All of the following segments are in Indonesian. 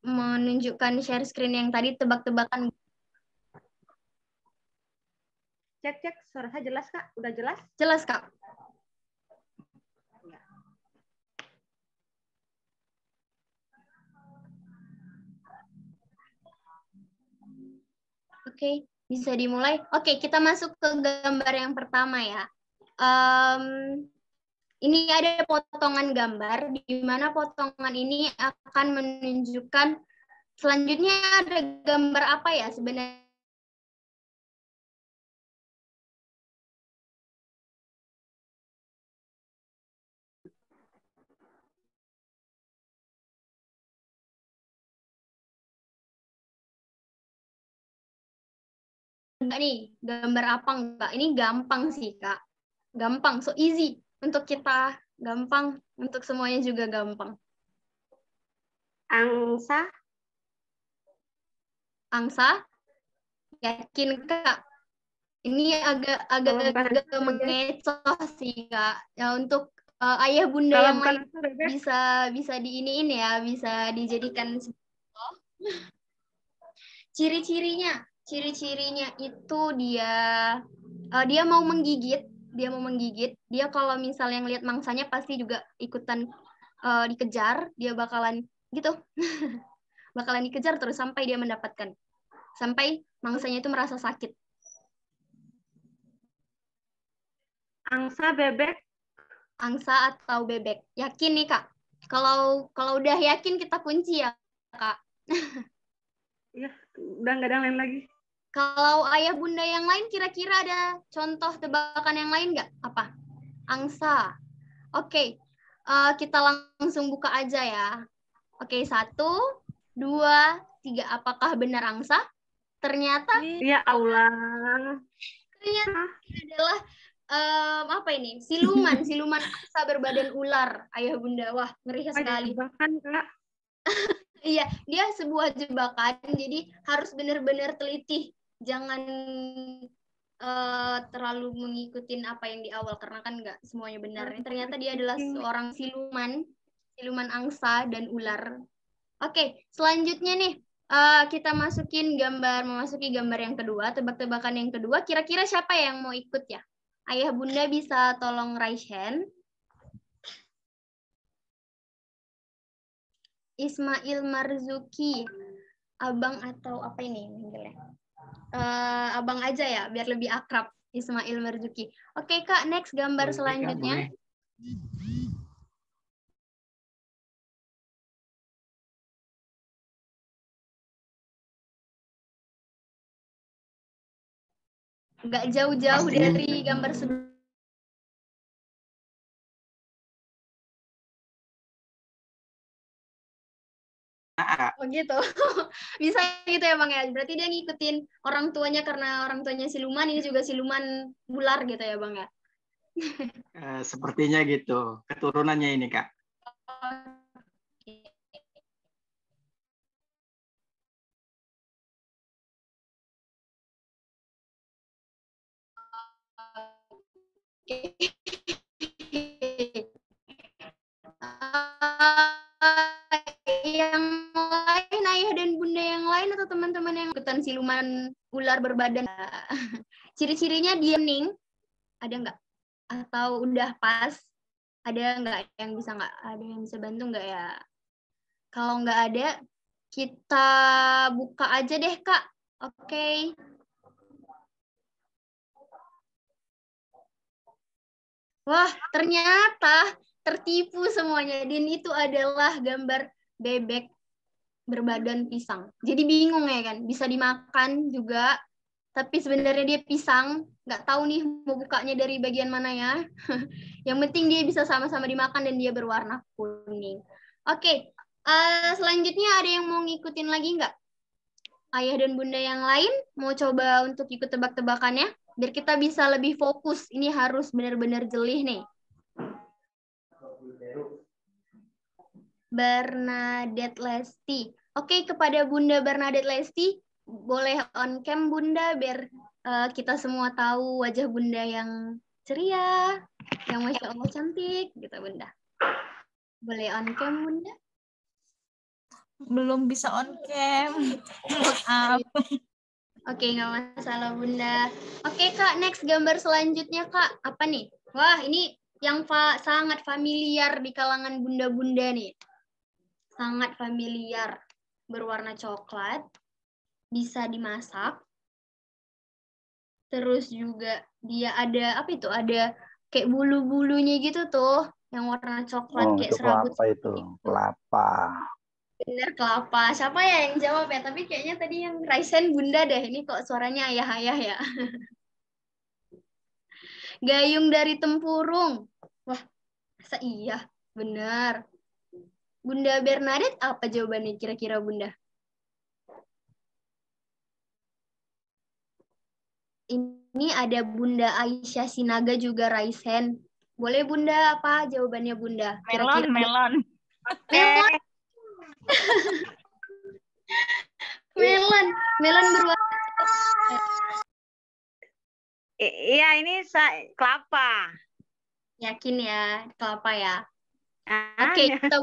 menunjukkan share screen yang tadi tebak-tebakan. Cek, suara saya jelas, Kak? Udah jelas? Jelas, Kak. Oke, bisa dimulai. Oke, kita masuk ke gambar yang pertama ya. Ini ada potongan gambar, di mana potongan ini akan menunjukkan selanjutnya ada gambar apa ya sebenarnya. Enggak nih, gambar apa enggak? Ini gampang sih, Kak. Gampang, so easy untuk kita, gampang untuk semuanya juga gampang. Angsa. Angsa? Yakin, Kak? Ini agak mengecoh sih, Kak. Ya untuk ayah bunda Kalau yang bukan lain bisa diiniin ya, bisa dijadikan ciri-cirinya itu dia mau menggigit, dia kalau misalnya ngelihat mangsanya pasti juga ikutan dikejar, dia bakalan gitu. Bakalan dikejar terus sampai dia mendapatkan. Sampai mangsanya itu merasa sakit. Angsa, bebek. Angsa atau bebek. Yakin nih, Kak? Kalau udah yakin kita kunci ya, Kak. Ya, udah nggak ada yang lain lagi. Kalau ayah bunda yang lain kira-kira ada contoh tebakan yang lain nggak? Apa? Angsa. Oke, kita langsung buka aja ya. Oke, 1, 2, 3. Apakah benar angsa? Ternyata. Ya Allah. Ternyata adalah apa ini? Siluman angsa berbadan ular, ayah bunda. Wah, ngeri sekali. Jebakan, Kak. Iya, dia sebuah jebakan. Jadi harus benar-benar teliti. Jangan terlalu mengikuti apa yang di awal karena kan nggak semuanya benar. Ternyata dia adalah seorang siluman angsa dan ular. Oke, selanjutnya nih kita memasuki gambar yang kedua, tebak-tebakan yang kedua. Kira-kira siapa yang mau ikut ya? Ayah bunda bisa tolong raise hand. Ismail Marzuki, abang atau apa ini manggilnya? Abang aja ya, biar lebih akrab. Ismail Marzuki. Oke, Kak, next gambar selanjutnya. Nggak jauh-jauh dari gambar sebelumnya. Oh gitu. Bisa gitu ya Bang ya. Berarti dia ngikutin orang tuanya karena orang tuanya siluman, ini juga siluman ular gitu ya Bang ya. Sepertinya gitu. Keturunannya ini, Kak. Yang lain, ayah dan bunda yang lain atau teman-teman yang ikutan siluman ular berbadan, ciri-cirinya dia ning, ada nggak? Atau udah pas? Ada nggak yang bisa bantu nggak ya? Kalau nggak ada, kita buka aja deh Kak. Oke. Wah, ternyata tertipu semuanya. Dan itu adalah gambar bebek berbadan pisang. Jadi bingung ya kan, bisa dimakan juga, tapi sebenarnya dia pisang. Nggak tahu nih mau bukanya dari bagian mana ya. Yang penting dia bisa sama-sama dimakan dan dia berwarna kuning. Oke, selanjutnya ada yang mau ngikutin lagi nggak? Ayah dan bunda yang lain mau coba untuk ikut tebak-tebakannya? Biar kita bisa lebih fokus. Ini harus benar-benar jelih nih. Bernadette Lesti. Oke, kepada Bunda Bernadette Lesti, boleh on cam Bunda biar kita semua tahu wajah Bunda yang ceria, yang Masya Allah cantik, gitu Bunda. Boleh on cam Bunda? belum bisa on cam. Maaf. Oke, nggak masalah Bunda. Oke Kak, next gambar selanjutnya Kak. Apa nih? Wah, ini yang sangat familiar di kalangan bunda-bunda nih. Sangat familiar. Berwarna coklat. Bisa dimasak. Terus juga dia ada, apa itu? Ada kayak bulu-bulunya gitu tuh. Yang warna coklat Oh, kayak itu serabut. kelapa itu. Kelapa. Bener, kelapa. Siapa ya yang jawab ya? Tapi kayaknya tadi yang Raisen Bunda deh. Ini kok suaranya ayah-ayah ya. Gayung dari tempurung. Wah, masa iya? Benar. Bunda Bernadette apa jawabannya kira-kira Bunda? Ini ada Bunda Aisyah Sinaga juga Raisen. Boleh Bunda apa jawabannya Bunda? Kira-kira Melon. melon. Melon berwarna Iya, ini kelapa. yakin ya, kelapa ya. Ah, Oke, ya. kita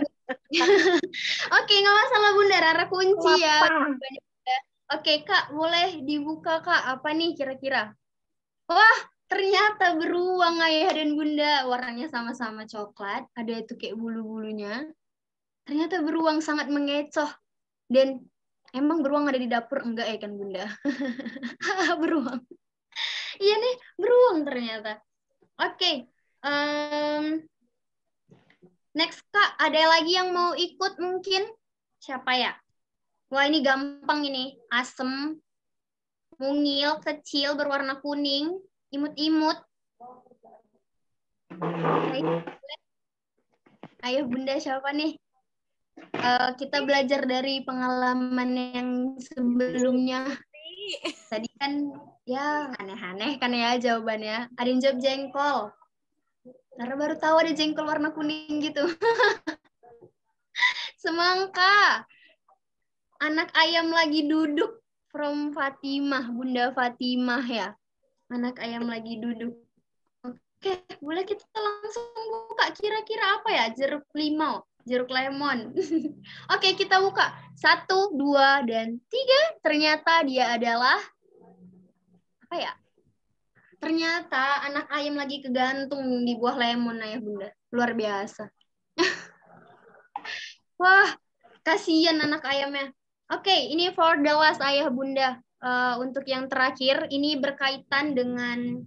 Oke, nggak masalah Bunda, Rara kunci ya. Oke, Kak, boleh dibuka Kak. Apa nih kira-kira? Wah, ternyata beruang ayah dan Bunda. Warnanya sama-sama coklat. Ada itu kayak bulu-bulunya. Ternyata beruang sangat mengecoh. Dan emang beruang ada di dapur? Enggak ya kan Bunda? Beruang. Iya nih, beruang ternyata. Oke. Next Kak, ada lagi yang mau ikut mungkin? Siapa ya? Wah, ini gampang ini. Asem, mungil, kecil, berwarna kuning, imut-imut. Ayo Bunda, siapa nih? Kita belajar dari pengalaman yang sebelumnya. Tadi kan ya aneh-aneh kan ya jawabannya. Ada yang jawab jengkol. Karena baru tahu ada jengkol warna kuning gitu. Semangka. Anak ayam lagi duduk. From Fatimah, Bunda Fatimah ya. Anak ayam lagi duduk. Oke, boleh kita langsung buka. Kira-kira apa ya? Jeruk limau, jeruk lemon. Oke, kita buka. 1, 2, dan 3. Ternyata dia adalah apa ya? Ternyata anak ayam lagi kegantung di buah lemon, ayah Bunda. Luar biasa. Wah, kasihan anak ayamnya. Oke, ini for the last ayah Bunda. Untuk yang terakhir, ini berkaitan dengan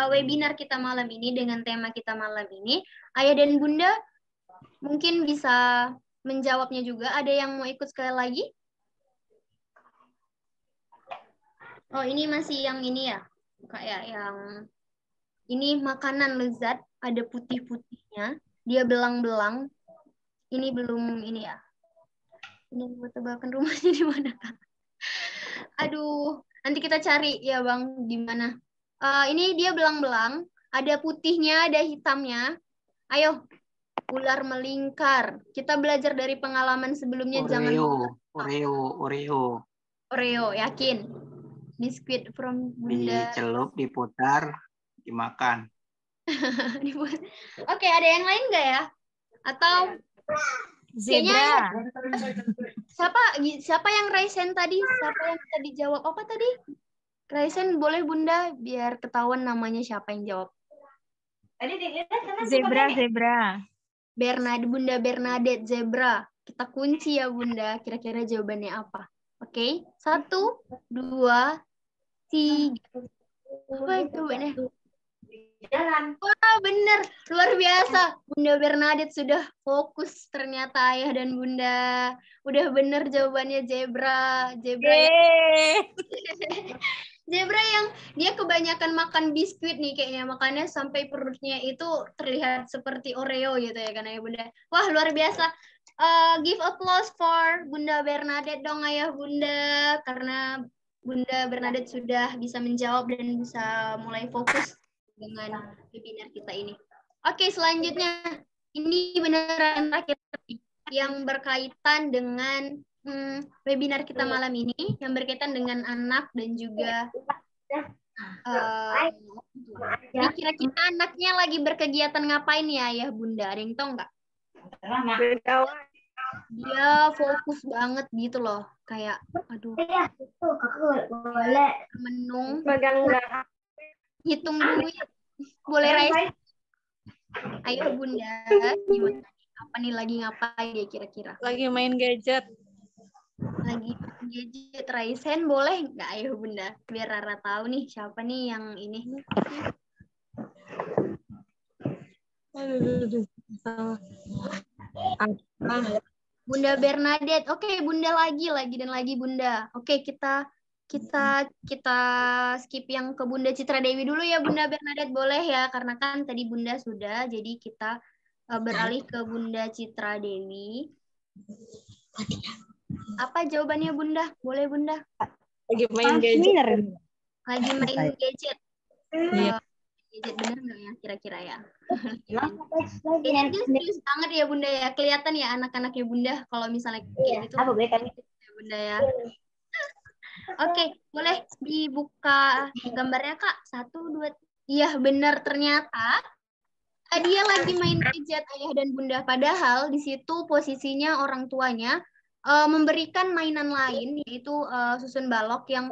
webinar kita malam ini, dengan tema kita malam ini. Ayah dan Bunda mungkin bisa menjawabnya juga. Ada yang mau ikut sekali lagi? Oh, ini masih yang ini ya? Kayak yang ini makanan lezat, ada putih-putihnya. Dia belang-belang. Ini belum ini ya. Ini gue tebakan rumahnya di mana, Kak? Aduh, nanti kita cari ya, Bang, di mana. Ini dia belang-belang, ada putihnya, ada hitamnya. Ayo, ular melingkar. Kita belajar dari pengalaman sebelumnya. Jangan Oreo, yakin? Biskuit from Bunda. Dicelup, diputar, dimakan. Oke, ada yang lain nggak ya? Atau Zebra. Siapa yang Raisen tadi? Siapa yang tadi jawab? Apa tadi? Raisen boleh Bunda biar ketahuan namanya siapa yang jawab. Zebra. Bunda Bernadette zebra. Kita kunci ya Bunda. Kira-kira jawabannya apa? Oke, 1, 2, 3. Apa jawabannya? Wah, bener. Luar biasa. Bunda Bernadette sudah fokus ternyata ayah dan Bunda. Udah bener jawabannya zebra. Zebra yang dia kebanyakan makan biskuit nih kayaknya. Makanya sampai perutnya itu terlihat seperti Oreo gitu ya kan ayah Bunda. Wah, luar biasa. Give applause for Bunda Bernadette dong ayah Bunda. Karena Bunda Bernadette sudah bisa menjawab dan bisa mulai fokus dengan webinar kita ini. Oke, selanjutnya ini beneran terakhir yang berkaitan dengan webinar kita malam ini, yang berkaitan dengan anak dan juga ini kira-kira anaknya lagi berkegiatan ngapain ya ayah Bunda? Ada yang tahu nggak? dia fokus banget gitu loh. Kayak, aduh, menung, Pegang nggak? hitung duit. Boleh Raisa? Ayo Bunda, gimana nih? Apa nih lagi ngapain dia kira-kira? Lagi main gadget. Lagi main gadget. Raisen boleh nggak Ayo Bunda? Biar Rara tahu nih siapa nih yang ini. Aduh. Salah. Apa? Bunda Bernadette. Oke, Bunda lagi dan lagi Bunda. Oke, kita skip yang ke Bunda Citra Dewi dulu ya Bunda Bernadette, boleh ya, karena kan tadi Bunda sudah, jadi kita beralih ke Bunda Citra Dewi. Apa jawabannya Bunda? Boleh Bunda? Lagi main gadget. Lagi main gadget. Iya. Gadget bener nggak ya kira-kira ya? Kayaknya dia serius banget ya Bunda ya. Kelihatan ya anak-anaknya Bunda kalau misalnya kayak gitu. Ya Bunda ya. Oke, boleh dibuka gambarnya Kak. 1, 2. Iya benar, ternyata dia lagi main gadget Ayah dan Bunda. Padahal di situ posisinya orang tuanya memberikan mainan lain, yaitu susun balok yang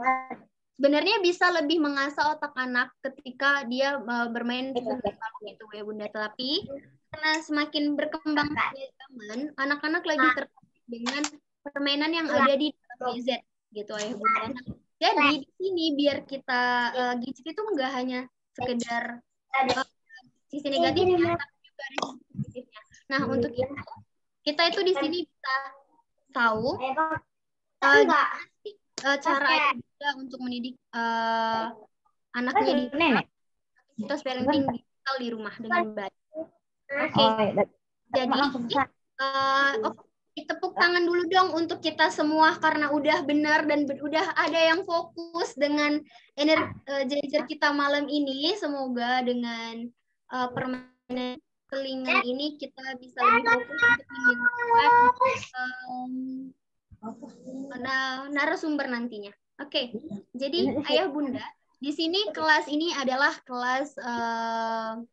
sebenarnya bisa lebih mengasah otak anak ketika dia bermain susun balok itu ya Bunda. Tapi karena semakin berkembang zaman, anak-anak lagi tertarik dengan permainan yang ada di dalam gadget gitu Ayah Bunda. Jadi di sini biar kita gadget itu nggak hanya sekedar sisi negatifnya, tapi juga ada sisi positifnya. Nah untuk itu kita itu di sini bisa tahu cara Ayah Bunda untuk mendidik anaknya di kita parenting digital di rumah dengan baik. Oke. Jadi tepuk tangan dulu dong untuk kita semua karena udah benar dan udah ada yang fokus dengan gadget kita malam ini. Semoga dengan permainan telinga ini kita bisa lebih fokus untuk mendengarkan narasumber nantinya. Oke. Jadi Ayah Bunda, di sini kelas ini adalah kelas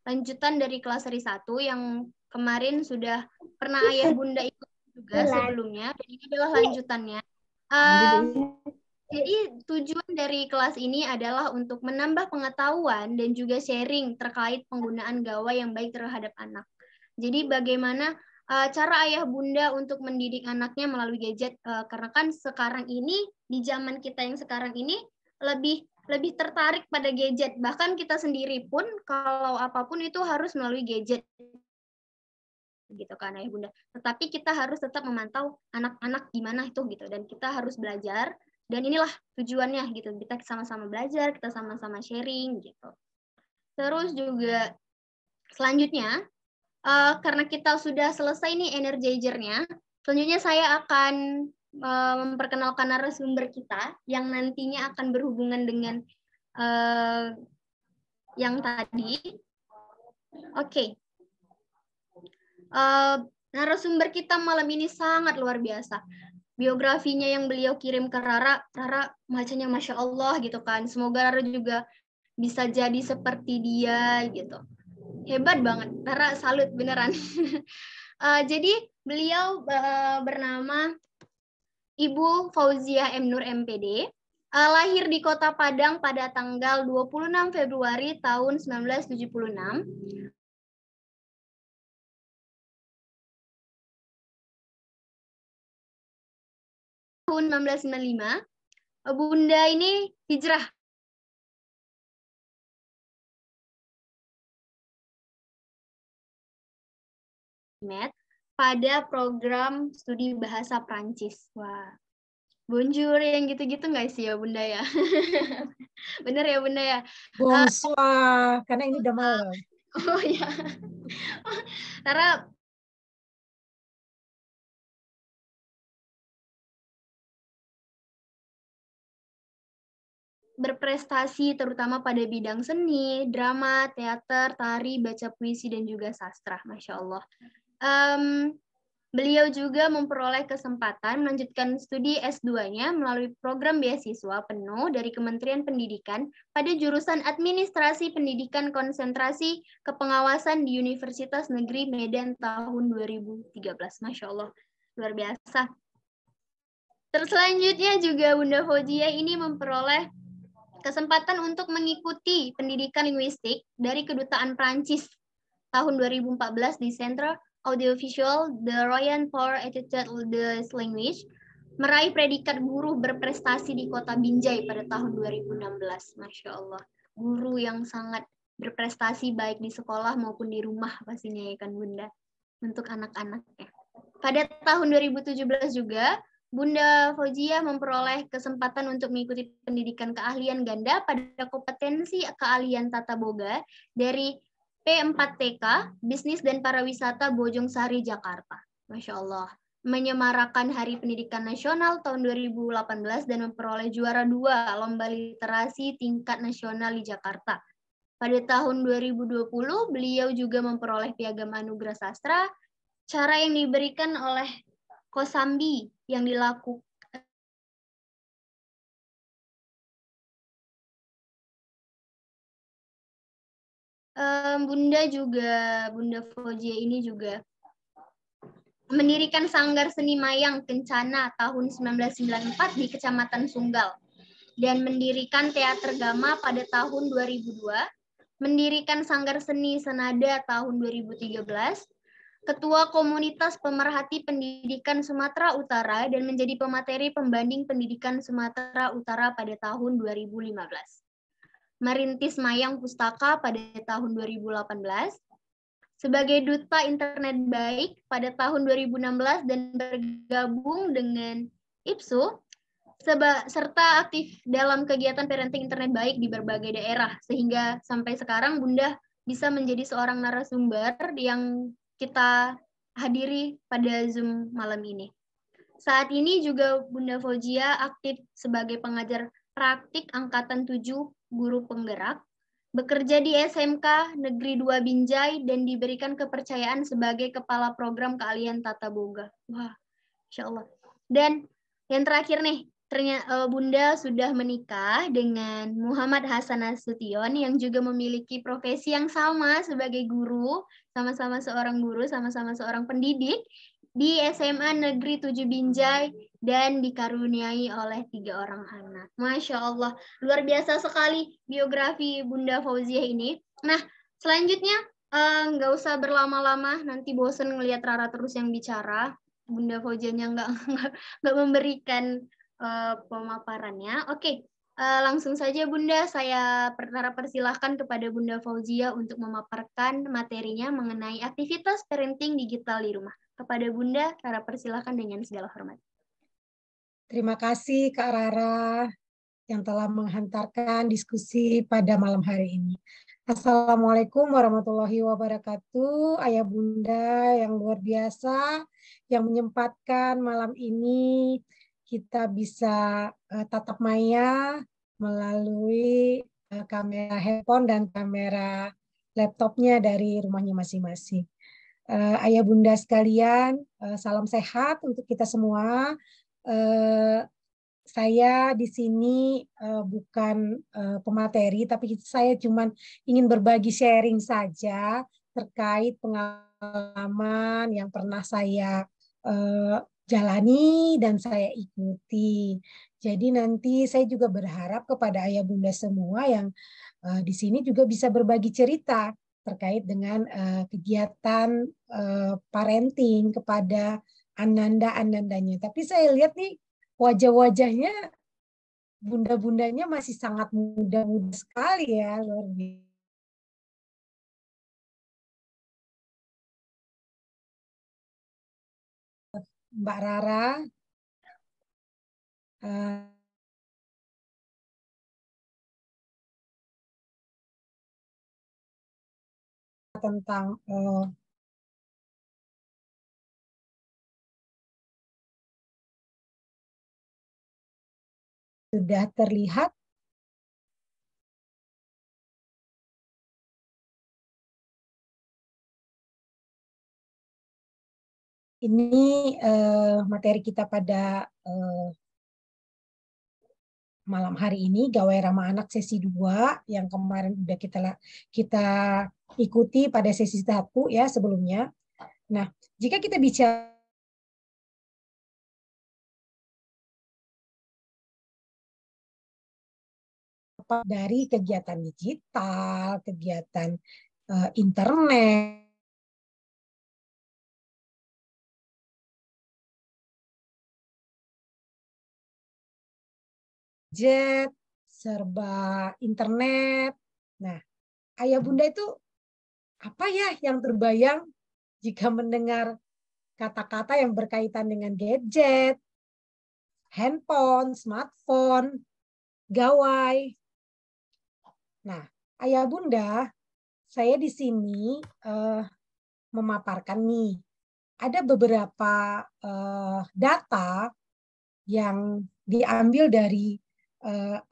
lanjutan dari kelas seri 1 yang kemarin sudah pernah Ayah Bunda ikut juga sebelumnya, dan ini adalah lanjutannya. Jadi tujuan dari kelas ini adalah untuk menambah pengetahuan dan juga sharing terkait penggunaan gawai yang baik terhadap anak. Jadi bagaimana cara Ayah Bunda untuk mendidik anaknya melalui gadget, karena kan sekarang ini di zaman kita yang sekarang ini lebih tertarik pada gadget. Bahkan kita sendiri pun kalau apapun itu harus melalui gadget gitu kan Ayah Bunda. Tetapi kita harus tetap memantau anak-anak gimana itu gitu, dan kita harus belajar, dan inilah tujuannya gitu. Kita sama-sama belajar, kita sama-sama sharing gitu. Terus juga selanjutnya karena kita sudah selesai nih energizernya, selanjutnya saya akan memperkenalkan narasumber kita yang nantinya akan berhubungan dengan yang tadi. Oke. Narasumber kita malam ini sangat luar biasa. Biografinya yang beliau kirim ke Rara bacanya Masya Allah gitu kan. Semoga Rara juga bisa jadi seperti dia gitu. Hebat banget, Rara salut beneran. Jadi beliau bernama Ibu Fauzia M. Nur MPD. Lahir di Kota Padang pada tanggal 26 Februari tahun 1976. Tahun 1995, Bunda ini hijrah pada program studi bahasa Prancis. Wah, bonjour yang gitu-gitu nggak sih ya Bunda ya? Bener ya Bunda ya? Bonsoir, karena ini udah malam. Oh ya, karena berprestasi terutama pada bidang seni, drama, teater, tari, baca puisi, dan juga sastra. Masya Allah. Beliau juga memperoleh kesempatan melanjutkan studi S2-nya melalui program beasiswa penuh dari Kementerian Pendidikan pada jurusan Administrasi Pendidikan Konsentrasi Kepengawasan di Universitas Negeri Medan tahun 2013. Masya Allah. luar biasa. Terus selanjutnya juga Bunda Fauzia ini memperoleh kesempatan untuk mengikuti pendidikan linguistik dari Kedutaan Prancis tahun 2014 di Centre Audiovisual de Royan pour Études des Languages, meraih predikat guru berprestasi di kota Binjai pada tahun 2016. Masya Allah, guru yang sangat berprestasi baik di sekolah maupun di rumah pastinya ya kan Bunda, untuk anak-anaknya. Pada tahun 2017 juga, Bunda Fauzia memperoleh kesempatan untuk mengikuti pendidikan keahlian ganda pada kompetensi keahlian tata boga dari P4TK, Bisnis dan Pariwisata Bojong Sari, Jakarta. Masya Allah. Menyemarakan Hari Pendidikan Nasional tahun 2018 dan memperoleh juara 2 Lomba Literasi tingkat nasional di Jakarta. Pada tahun 2020, beliau juga memperoleh Piagam Anugerah Sastra, cara yang diberikan oleh Kosambi yang dilakukan Bunda Fauzia ini juga mendirikan Sanggar Seni Mayang Kencana tahun 1994 di Kecamatan Sunggal dan mendirikan Teater Gama pada tahun 2002, mendirikan Sanggar Seni Senada tahun 2013, Ketua Komunitas Pemerhati Pendidikan Sumatera Utara dan menjadi pemateri pembanding pendidikan Sumatera Utara pada tahun 2015. Merintis Mayang Pustaka pada tahun 2018, sebagai Duta Internet Baik pada tahun 2016 dan bergabung dengan IPSU, serta aktif dalam kegiatan parenting internet baik di berbagai daerah, sehingga sampai sekarang Bunda bisa menjadi seorang narasumber yang kita hadiri pada Zoom malam ini. Saat ini juga Bunda Fauzia aktif sebagai pengajar praktik Angkatan 7 guru penggerak, bekerja di SMK Negeri 2 Binjai, dan diberikan kepercayaan sebagai Kepala Program Keahlian Tata Boga. Wah, Insya Allah. Dan yang terakhir nih, ternyata Bunda sudah menikah dengan Muhammad Hasan Nasution yang juga memiliki profesi yang sama sebagai guru, sama-sama seorang guru, sama-sama seorang pendidik di SMA Negeri 7 Binjai dan dikaruniai oleh 3 orang anak. Masya Allah, luar biasa sekali biografi Bunda Fauzia ini. Nah, selanjutnya nggak usah berlama-lama, nanti bosen ngelihat Rara terus yang bicara. Bunda Fauzianya nggak memberikan pemaparannya. Oke, langsung saja Bunda, saya persilahkan kepada Bunda Fauzia untuk memaparkan materinya mengenai aktivitas parenting digital di rumah. Kepada Bunda, Rara persilahkan dengan segala hormat. Terima kasih Kak Rara yang telah menghantarkan diskusi pada malam hari ini. Assalamualaikum warahmatullahi wabarakatuh. Ayah Bunda yang luar biasa yang menyempatkan malam ini kita bisa tatap maya melalui kamera handphone dan kamera laptopnya dari rumahnya masing-masing. Ayah Bunda sekalian, salam sehat untuk kita semua. Saya di sini bukan pemateri, tapi saya cuma ingin berbagi sharing saja terkait pengalaman yang pernah saya jalani dan saya ikuti. Jadi nanti saya juga berharap kepada ayah bunda semua yang di sini juga bisa berbagi cerita terkait dengan kegiatan parenting kepada ananda-anandanya. Tapi saya lihat nih wajah-wajahnya bunda-bundanya masih sangat muda-muda sekali ya, luar biasa. Mbak Rara, tentang sudah terlihat ini materi kita pada malam hari ini, Gawai Ramah Anak sesi 2 yang kemarin udah kita ikuti pada sesi 1 ya sebelumnya. Nah, jika kita bicara apa dari kegiatan digital, kegiatan internet, gadget, serba internet. Nah, ayah bunda itu apa ya yang terbayang jika mendengar kata-kata yang berkaitan dengan gadget, handphone, smartphone, gawai. Nah, ayah bunda, saya di sini memaparkan nih, ada beberapa data yang diambil dari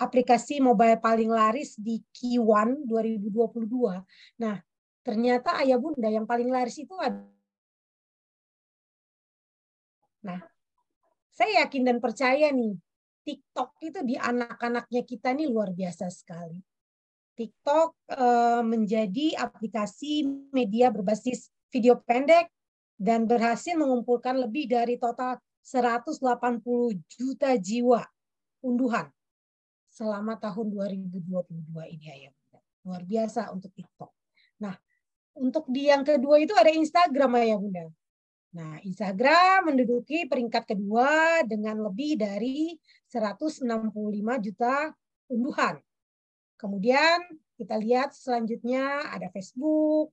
aplikasi mobile paling laris di Q1 2022. Nah, ternyata ayah bunda yang paling laris itu ada. Nah, saya yakin dan percaya nih, TikTok itu di anak-anaknya kita nih luar biasa sekali. TikTok menjadi aplikasi media berbasis video pendek dan berhasil mengumpulkan lebih dari total 180 juta jiwa unduhan selama tahun 2022 ini ya. Luar biasa untuk TikTok. Nah, untuk di yang kedua itu ada Instagram ya Bunda. Nah, Instagram menduduki peringkat kedua dengan lebih dari 165 juta unduhan. Kemudian kita lihat selanjutnya ada Facebook,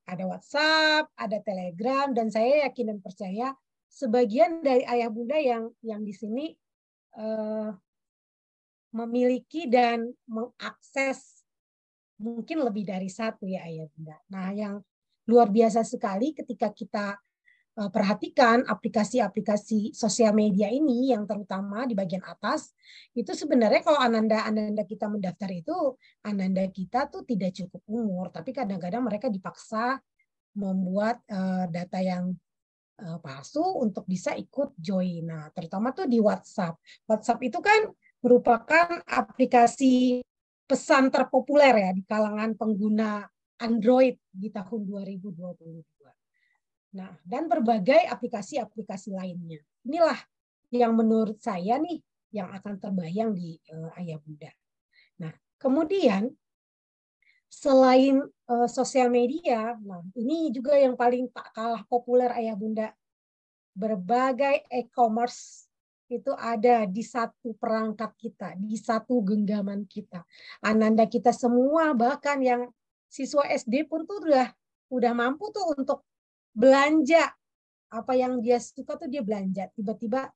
ada WhatsApp, ada Telegram, dan saya yakin dan percaya sebagian dari ayah bunda yang di sini memiliki dan mengakses mungkin lebih dari satu ya ayah bunda. Nah, yang luar biasa sekali ketika kita perhatikan aplikasi-aplikasi sosial media ini yang terutama di bagian atas itu sebenarnya kalau Ananda kita mendaftar itu Ananda kita tuh tidak cukup umur, tapi kadang-kadang mereka dipaksa membuat data yang palsu untuk bisa ikut join. Nah, terutama tuh di WhatsApp. WhatsApp itu kan merupakan aplikasi pesan terpopuler ya di kalangan pengguna Android di tahun 2022. Nah, dan berbagai aplikasi-aplikasi lainnya. Inilah yang menurut saya nih yang akan terbayang di ayah bunda. Nah, kemudian selain sosial media, nah ini juga yang paling tak kalah populer ayah bunda. Berbagai e-commerce itu ada di satu perangkat kita, di satu genggaman kita. Ananda kita semua bahkan yang siswa SD pun tuh udah mampu tuh untuk belanja apa yang dia suka tuh dia belanja. Tiba-tiba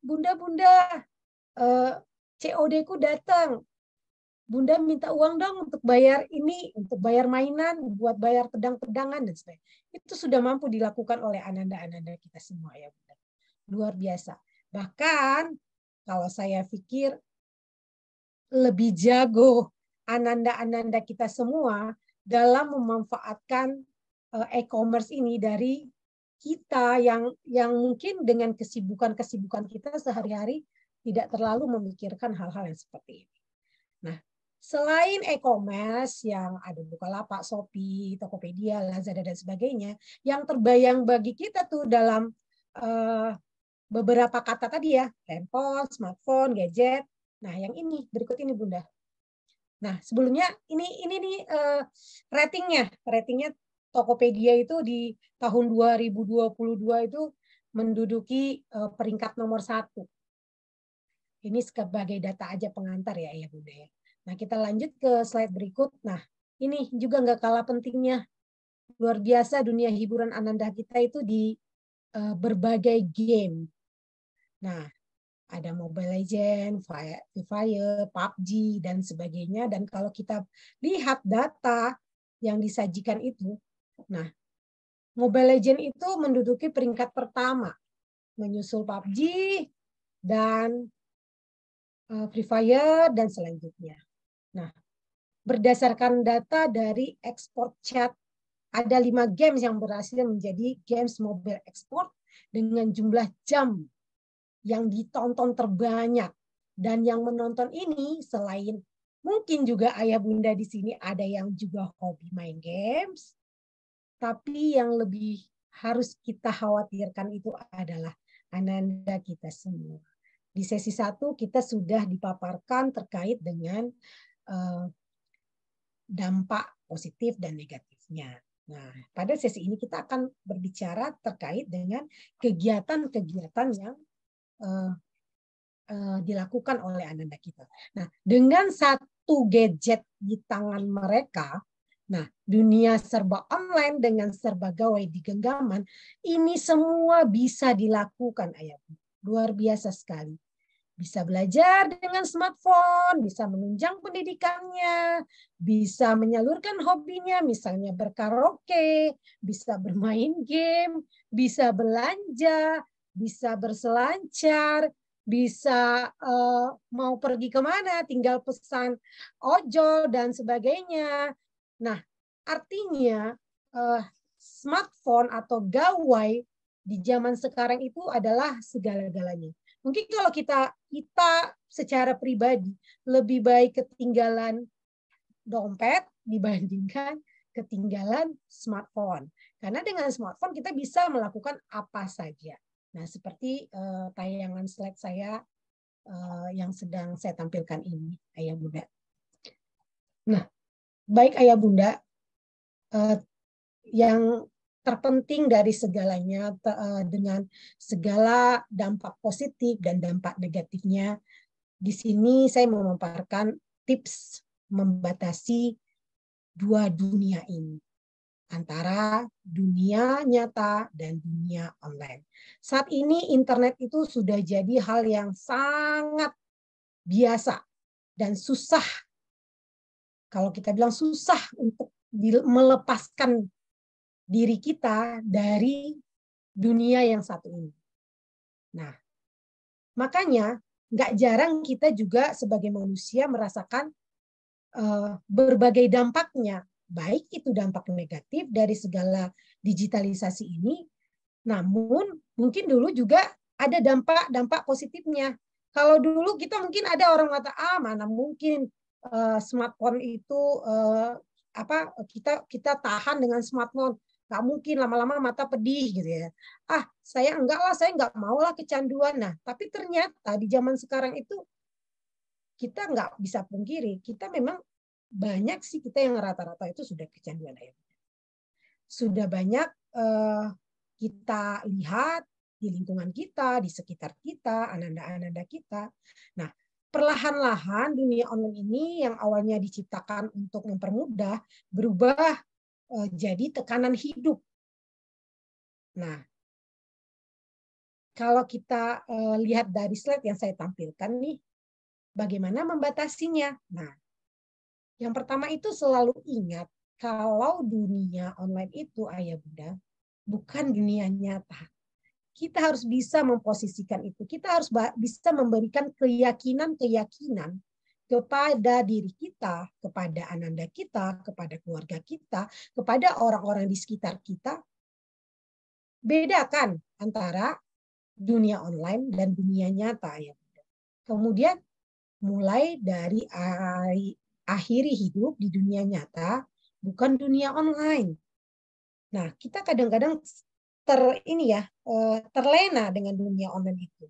bunda COD-ku datang, bunda minta uang dong untuk bayar ini, untuk bayar mainan, buat bayar pedang-pedangan dan sebagainya. Itu sudah mampu dilakukan oleh ananda kita semua ya bunda. Luar biasa. Bahkan kalau saya pikir lebih jago ananda kita semua dalam memanfaatkan e-commerce ini dari kita yang mungkin dengan kesibukan kita sehari-hari tidak terlalu memikirkan hal-hal yang seperti ini. Nah, selain e-commerce yang ada Bukalapak, Shopee, Tokopedia, Lazada dan sebagainya, yang terbayang bagi kita tuh dalam beberapa kata tadi ya, handphone, smartphone, gadget. Nah, yang ini berikut ini Bunda. Nah, sebelumnya ini nih ratingnya Tokopedia itu di tahun 2022 itu menduduki peringkat nomor 1. Ini sebagai data aja pengantar ya Bunda ya. Nah, kita lanjut ke slide berikut. Nah, ini juga nggak kalah pentingnya. Luar biasa dunia hiburan ananda kita itu di berbagai game. Nah, ada Mobile Legends, Free Fire, PUBG, dan sebagainya. Dan kalau kita lihat data yang disajikan itu, nah, Mobile Legends itu menduduki peringkat pertama, menyusul PUBG dan Free Fire dan selanjutnya. Nah, berdasarkan data dari Export Chat, ada 5 games yang berhasil menjadi games mobile export dengan jumlah jam yang ditonton terbanyak. Dan yang menonton ini selain mungkin juga ayah bunda di sini ada yang juga hobi main games, tapi yang lebih harus kita khawatirkan itu adalah ananda kita semua. Di sesi 1 kita sudah dipaparkan terkait dengan dampak positif dan negatifnya. Nah, pada sesi ini kita akan berbicara terkait dengan kegiatan-kegiatan yang dilakukan oleh anak-anak kita. Nah, dengan satu gadget di tangan mereka, nah, dunia serba online dengan serba gawai di genggaman, ini semua bisa dilakukan, Ayah. Luar biasa sekali. Bisa belajar dengan smartphone, bisa menunjang pendidikannya, bisa menyalurkan hobinya, misalnya berkaraoke, bisa bermain game, bisa belanja, bisa berselancar, bisa mau pergi kemana, tinggal pesan ojol dan sebagainya. Nah, artinya smartphone atau gawai di zaman sekarang itu adalah segala-galanya. Mungkin kalau kita secara pribadi lebih baik ketinggalan dompet dibandingkan ketinggalan smartphone. Karena dengan smartphone kita bisa melakukan apa saja. Nah, seperti tayangan slide saya yang sedang saya tampilkan ini, Ayah Bunda. Nah, baik Ayah Bunda, yang terpenting dari segalanya dengan segala dampak positif dan dampak negatifnya. Di sini saya mau memaparkan tips membatasi dua dunia ini, antara dunia nyata dan dunia online. Saat ini internet itu sudah jadi hal yang sangat biasa dan susah. Kalau kita bilang susah untuk melepaskan diri kita dari dunia yang satu ini. Nah, makanya nggak jarang kita juga sebagai manusia merasakan berbagai dampaknya, baik itu dampak negatif dari segala digitalisasi ini, namun mungkin dulu juga ada dampak positifnya. Kalau dulu kita mungkin ada orang kata, mana mungkin smartphone itu kita tahan dengan smartphone. Nggak mungkin, lama-lama mata pedih gitu ya. Saya enggak lah, saya nggak mau lah kecanduan. Nah, tapi ternyata di zaman sekarang itu kita nggak bisa pungkiri, kita memang banyak sih kita yang rata-rata itu sudah kecanduan. Sudah banyak kita lihat di lingkungan kita, di sekitar kita, anak-anak kita. Nah, perlahan-lahan dunia online ini yang awalnya diciptakan untuk mempermudah, berubah jadi tekanan hidup. Nah, kalau kita lihat dari slide yang saya tampilkan nih, bagaimana membatasinya? Nah, yang pertama itu selalu ingat kalau dunia online itu, Ayah Bunda, bukan dunia nyata. Kita harus bisa memposisikan itu. Kita harus bisa memberikan keyakinan-keyakinan kepada diri kita, kepada anak-anak kita, kepada keluarga kita, kepada orang-orang di sekitar kita. Bedakan antara dunia online dan dunia nyata. Ya. Kemudian mulai dari akhiri hidup di dunia nyata, bukan dunia online. Nah, kita kadang-kadang terlena dengan dunia online itu.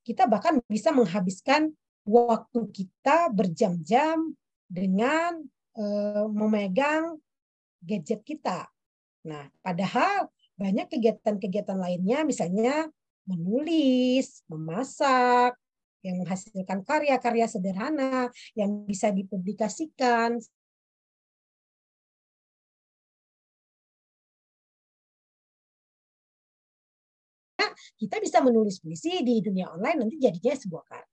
Kita bahkan bisa menghabiskan waktu kita berjam-jam dengan memegang gadget kita. Nah, padahal banyak kegiatan-kegiatan lainnya, misalnya menulis, memasak, yang menghasilkan karya-karya sederhana yang bisa dipublikasikan. Kita bisa menulis puisi di dunia online, nanti jadinya sebuah karya.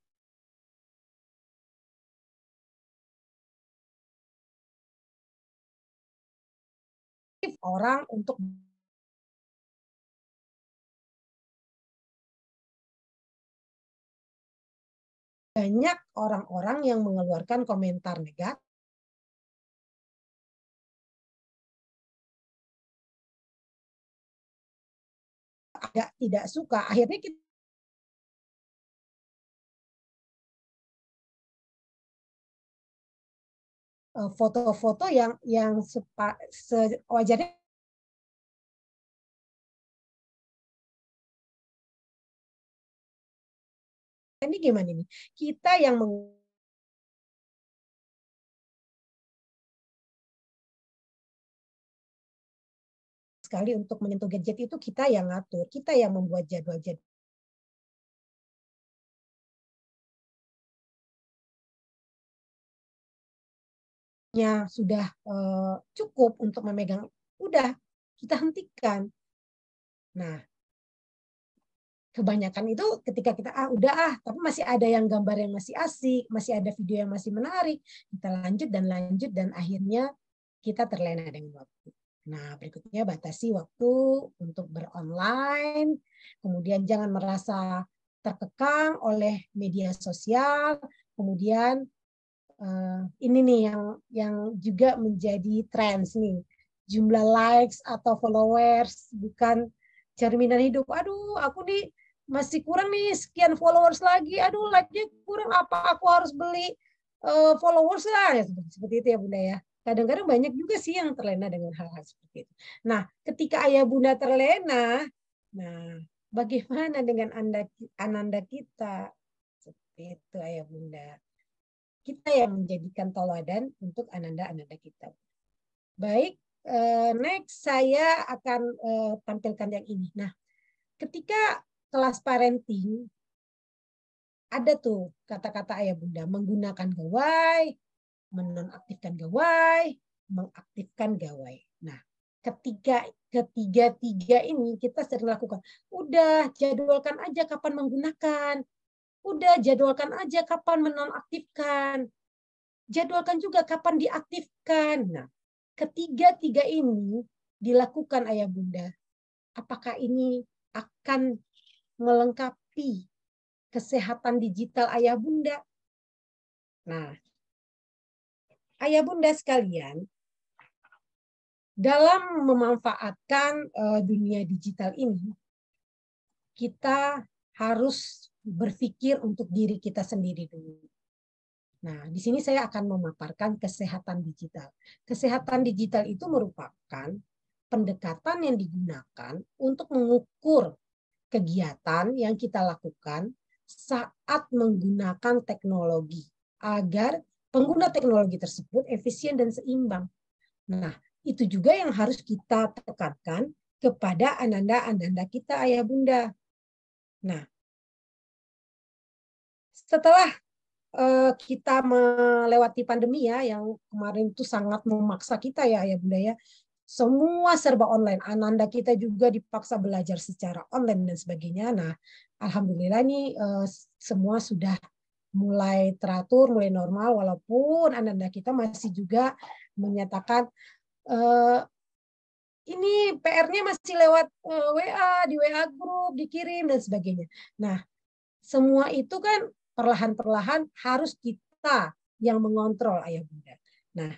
Orang untuk banyak orang-orang yang mengeluarkan komentar negatif, tidak suka, akhirnya kita foto-foto yang sewajarnya. Ini gimana nih? Kita yang sekali untuk menyentuh gadget itu kita yang ngatur, kita yang membuat jadwal-jadwal. Sudah cukup untuk memegang, udah kita hentikan. Nah, kebanyakan itu ketika kita udah tapi masih ada yang gambar yang masih asik, masih ada video yang masih menarik, kita lanjut dan akhirnya kita terlena dengan waktu. Nah, berikutnya batasi waktu untuk beronline, kemudian jangan merasa terkekang oleh media sosial, kemudian ini nih yang juga menjadi tren nih, jumlah likes atau followers bukan cerminan hidup. Aduh, aku nih masih kurang nih sekian followers lagi. Aduh, like-nya kurang, apa aku harus beli followers lah, ya, seperti itu ya Bunda ya. Kadang-kadang banyak juga sih yang terlena dengan hal-hal seperti itu. Nah, ketika ayah bunda terlena, nah bagaimana dengan ananda kita? Seperti itu ayah bunda. Kita yang menjadikan teladan untuk ananda-ananda kita. Baik, next saya akan tampilkan yang ini. Nah, ketika kelas parenting, ada tuh kata-kata ayah bunda, menggunakan gawai, menonaktifkan gawai, mengaktifkan gawai. Nah, ketiga ini kita sering lakukan. Udah jadwalkan aja kapan menggunakan. Udah jadwalkan aja kapan menonaktifkan. Jadwalkan juga kapan diaktifkan. Nah, ketiga ini dilakukan ayah bunda. Apakah ini akan melengkapi kesehatan digital ayah bunda? Nah, ayah bunda sekalian, dalam memanfaatkan dunia digital ini, kita harus berpikir untuk diri kita sendiri dulu. Nah, di sini saya akan memaparkan kesehatan digital. Kesehatan digital itu merupakan pendekatan yang digunakan untuk mengukur kegiatan yang kita lakukan saat menggunakan teknologi agar pengguna teknologi tersebut efisien dan seimbang. Nah, itu juga yang harus kita tekankan kepada ananda-ananda kita, ayah bunda. Nah, setelah kita melewati pandemi ya, yang kemarin itu sangat memaksa kita ya, ayah bunda ya, semua serba online. Ananda kita juga dipaksa belajar secara online dan sebagainya. Nah, alhamdulillah nih semua sudah mulai teratur, mulai normal, walaupun ananda kita masih juga menyatakan ini PR-nya masih lewat WA, di WA grup, dikirim dan sebagainya. Nah, semua itu kan perlahan-perlahan harus kita yang mengontrol ayah bunda. Nah,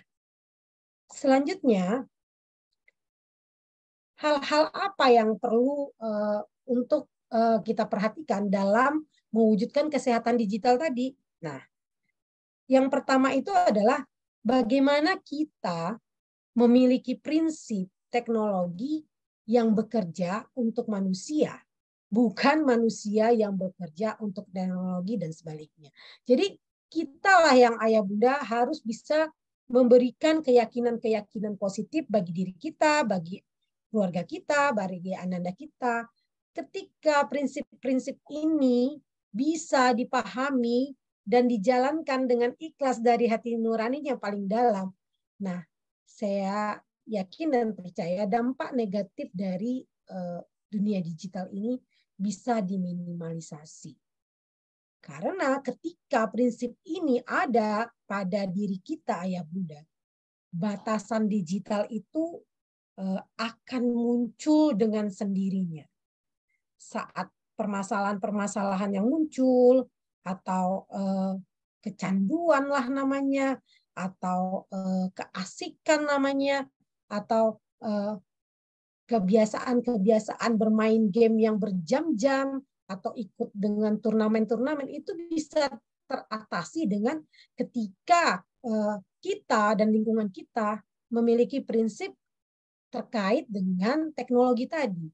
selanjutnya hal-hal apa yang perlu untuk kita perhatikan dalam mewujudkan kesehatan digital tadi? Nah, yang pertama itu adalah bagaimana kita memiliki prinsip teknologi yang bekerja untuk manusia, bukan manusia yang bekerja untuk teknologi dan sebaliknya. Jadi kitalah yang ayah bunda harus bisa memberikan keyakinan-keyakinan positif bagi diri kita, bagi keluarga kita, bagi ananda kita. Ketika prinsip-prinsip ini bisa dipahami dan dijalankan dengan ikhlas dari hati nurani yang paling dalam, nah, saya yakin dan percaya dampak negatif dari dunia digital ini bisa diminimalisasi. Karena ketika prinsip ini ada pada diri kita, ayah bunda, batasan digital itu akan muncul dengan sendirinya. Saat permasalahan-permasalahan yang muncul, atau kecanduan lah namanya, atau keasikan namanya, atau kebiasaan bermain game yang berjam-jam, atau ikut dengan turnamen-turnamen, itu bisa teratasi dengan ketika kita dan lingkungan kita memiliki prinsip terkait dengan teknologi tadi.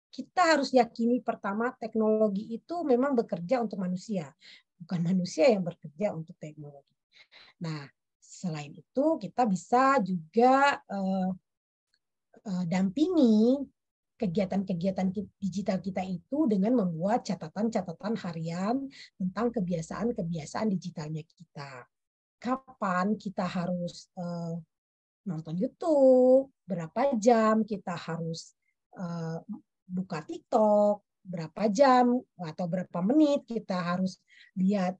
Kita harus yakini pertama, teknologi itu memang bekerja untuk manusia, bukan manusia yang bekerja untuk teknologi. Nah, selain itu kita bisa juga dampingi kegiatan-kegiatan digital kita itu dengan membuat catatan-catatan harian tentang kebiasaan-kebiasaan digitalnya kita. Kapan kita harus nonton YouTube, berapa jam kita harus buka TikTok, berapa jam atau berapa menit kita harus lihat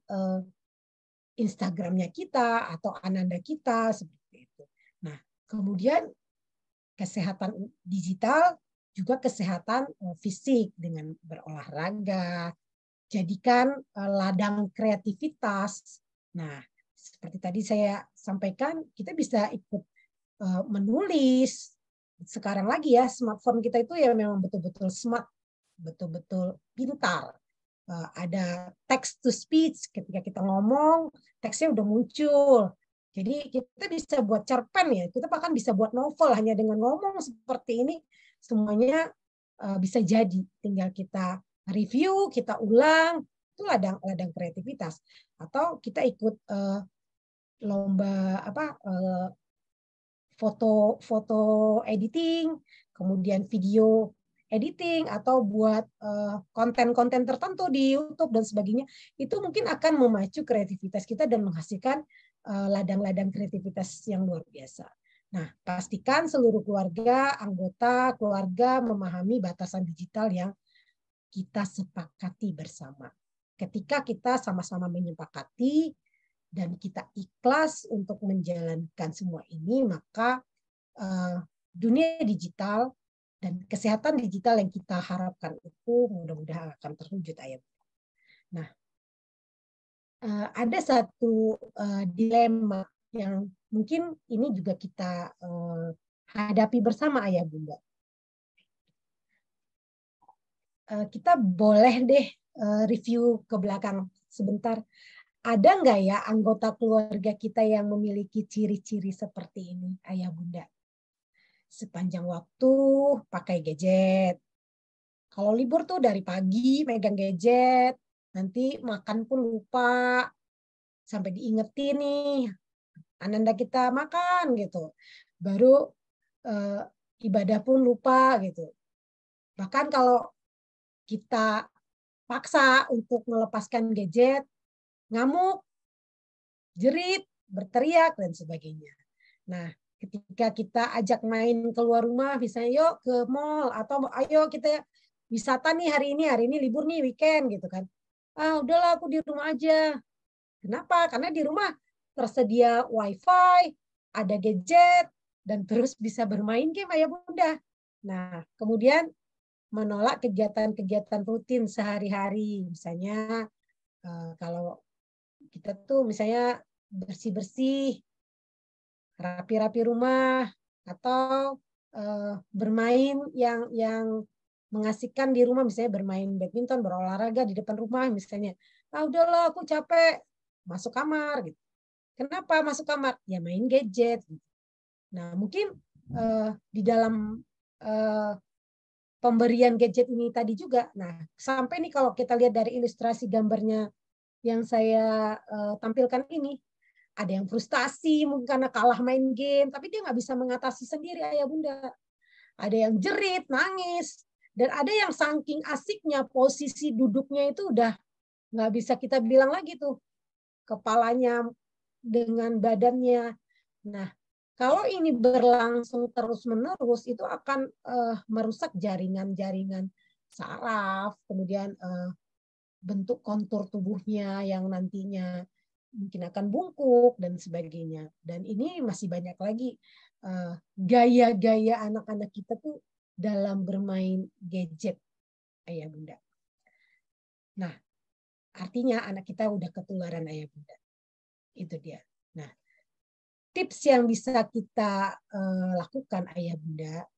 Instagramnya kita atau Ananda kita, seperti itu. Nah, kemudian kesehatan digital juga kesehatan fisik dengan berolahraga, jadikan ladang kreativitas. Nah, seperti tadi saya sampaikan, kita bisa ikut menulis. Sekarang lagi ya, smartphone kita itu ya memang betul-betul smart, betul-betul pintar. Ada text to speech, ketika kita ngomong, teksnya udah muncul. Jadi kita bisa buat cerpen ya, kita bahkan bisa buat novel hanya dengan ngomong seperti ini, semuanya bisa jadi. Tinggal kita review, kita ulang, itu ladang kreativitas. Atau kita ikut lomba foto editing, kemudian video editing, atau buat konten-konten tertentu di YouTube dan sebagainya, itu mungkin akan memacu kreativitas kita dan menghasilkan ladang-ladang kreativitas yang luar biasa. Nah, pastikan seluruh keluarga, anggota keluarga memahami batasan digital yang kita sepakati bersama. Ketika kita sama-sama menyepakati dan kita ikhlas untuk menjalankan semua ini, maka dunia digital dan kesehatan digital yang kita harapkan itu mudah-mudahan akan terwujud, Ayah. Nah, ada satu dilema yang mungkin ini juga kita hadapi bersama, Ayah Bunda. Kita boleh deh review ke belakang sebentar. Ada nggak ya anggota keluarga kita yang memiliki ciri-ciri seperti ini, Ayah Bunda? Sepanjang waktu pakai gadget. Kalau libur tuh dari pagi megang gadget, nanti makan pun lupa, sampai diingetin nih, Ananda kita makan gitu. Baru ibadah pun lupa gitu. Bahkan kalau kita paksa untuk melepaskan gadget, ngamuk, jerit, berteriak, dan sebagainya. Nah, ketika kita ajak main keluar rumah, misalnya yuk ke mall, atau ayo kita wisata nih hari ini libur nih, weekend gitu kan. Ah, udahlah aku di rumah aja. Kenapa? Karena di rumah tersedia wifi, ada gadget, dan terus bisa bermain game, Ayah Bunda. Nah, kemudian menolak kegiatan-kegiatan rutin sehari-hari. Misalnya kalau kita tuh misalnya bersih-bersih, rapi-rapi rumah, atau bermain yang mengasihkan di rumah, misalnya bermain badminton, berolahraga di depan rumah misalnya. Ah, udahlah aku capek, masuk kamar gitu. Kenapa masuk kamar? Ya main gadget. Nah, mungkin di dalam pemberian gadget ini tadi juga. Nah, sampai nih kalau kita lihat dari ilustrasi gambarnya yang saya tampilkan ini, ada yang frustasi mungkin karena kalah main game, tapi dia nggak bisa mengatasi sendiri, Ayah Bunda. Ada yang jerit, nangis, dan ada yang saking asiknya posisi duduknya itu udah nggak bisa kita bilang lagi tuh, kepalanya dengan badannya. Nah, kalau ini berlangsung terus-menerus, itu akan merusak jaringan-jaringan saraf, kemudian bentuk kontur tubuhnya yang nantinya mungkin akan bungkuk dan sebagainya. Dan ini masih banyak lagi gaya-gaya anak-anak kita tuh dalam bermain gadget, Ayah Bunda. Nah, artinya anak kita udah ketularan, Ayah Bunda. Itu dia. Nah, tips yang bisa kita lakukan, Ayah Bunda,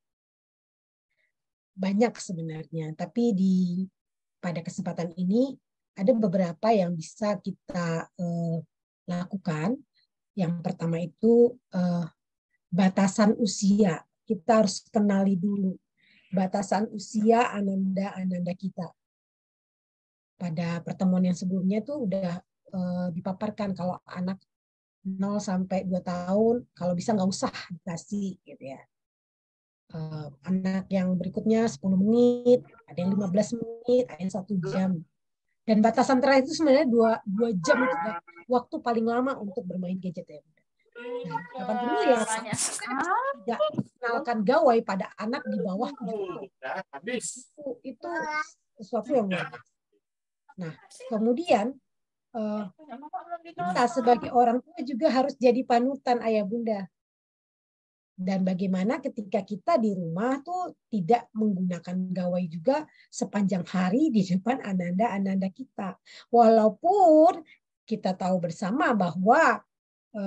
banyak sebenarnya. Tapi pada kesempatan ini ada beberapa yang bisa kita lakukan. Yang pertama itu batasan usia. Kita harus kenali dulu batasan usia ananda kita. Pada pertemuan yang sebelumnya itu udah dipaparkan kalau anak 0 sampai 2 tahun, kalau bisa nggak usah dikasih gitu ya. Anak yang berikutnya 10 menit, ada yang 15 menit, ada yang 1 jam. Dan batasan terakhir itu sebenarnya 2 jam itu waktu paling lama untuk bermain gadget ya. Nah, harapan kedua ya tidak mengenalkan gawai pada anak di bawah 7 tahun. Itu sesuatu yang luar biasa. Nah, kemudian kita sebagai orang tua juga harus jadi panutan ayah bunda. Dan bagaimana ketika kita di rumah tuh tidak menggunakan gawai juga sepanjang hari di depan ananda kita. Walaupun kita tahu bersama bahwa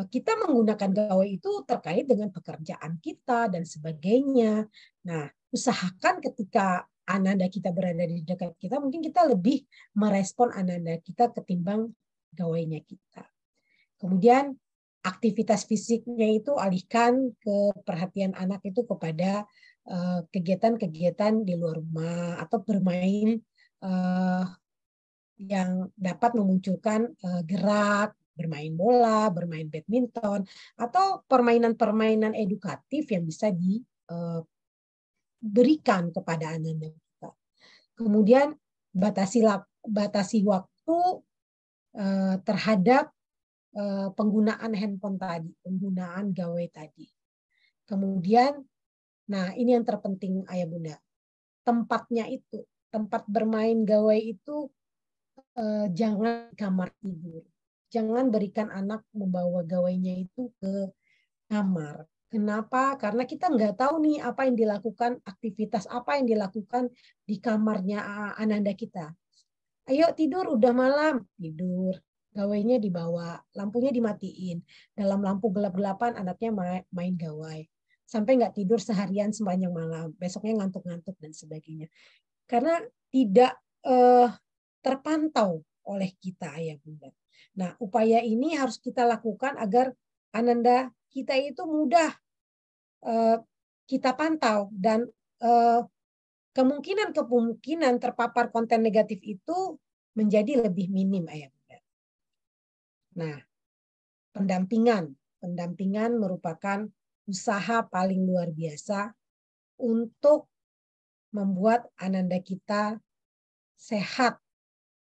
kita menggunakan gawai itu terkait dengan pekerjaan kita dan sebagainya. Nah, usahakan ketika ananda kita berada di dekat kita, mungkin kita lebih merespon ananda kita ketimbang gawainya kita. Kemudian aktivitas fisiknya itu alihkan ke perhatian anak itu kepada kegiatan-kegiatan di luar rumah atau bermain yang dapat memunculkan gerak, bermain bola, bermain badminton, atau permainan-permainan edukatif yang bisa diberikan kepada anak-anak kita. Kemudian batasi waktu terhadap penggunaan handphone tadi, penggunaan gawai tadi. Kemudian, nah ini yang terpenting ayah bunda, tempatnya itu, tempat bermain gawai itu jangan kamar tidur. Jangan berikan anak membawa gawainya itu ke kamar. Kenapa? Karena kita nggak tahu nih apa yang dilakukan, aktivitas apa yang dilakukan di kamarnya ananda kita. Ayo tidur, udah malam, tidur. Gawainya dibawa, lampunya dimatiin. Dalam lampu gelap-gelapan anaknya main gawai. Sampai nggak tidur seharian sepanjang malam. Besoknya ngantuk-ngantuk dan sebagainya. Karena tidak terpantau oleh kita ayah bunda. Nah, upaya ini harus kita lakukan agar ananda kita itu mudah kita pantau. Dan kemungkinan terpapar konten negatif itu menjadi lebih minim ayah bunda. Nah, pendampingan merupakan usaha paling luar biasa untuk membuat ananda kita sehat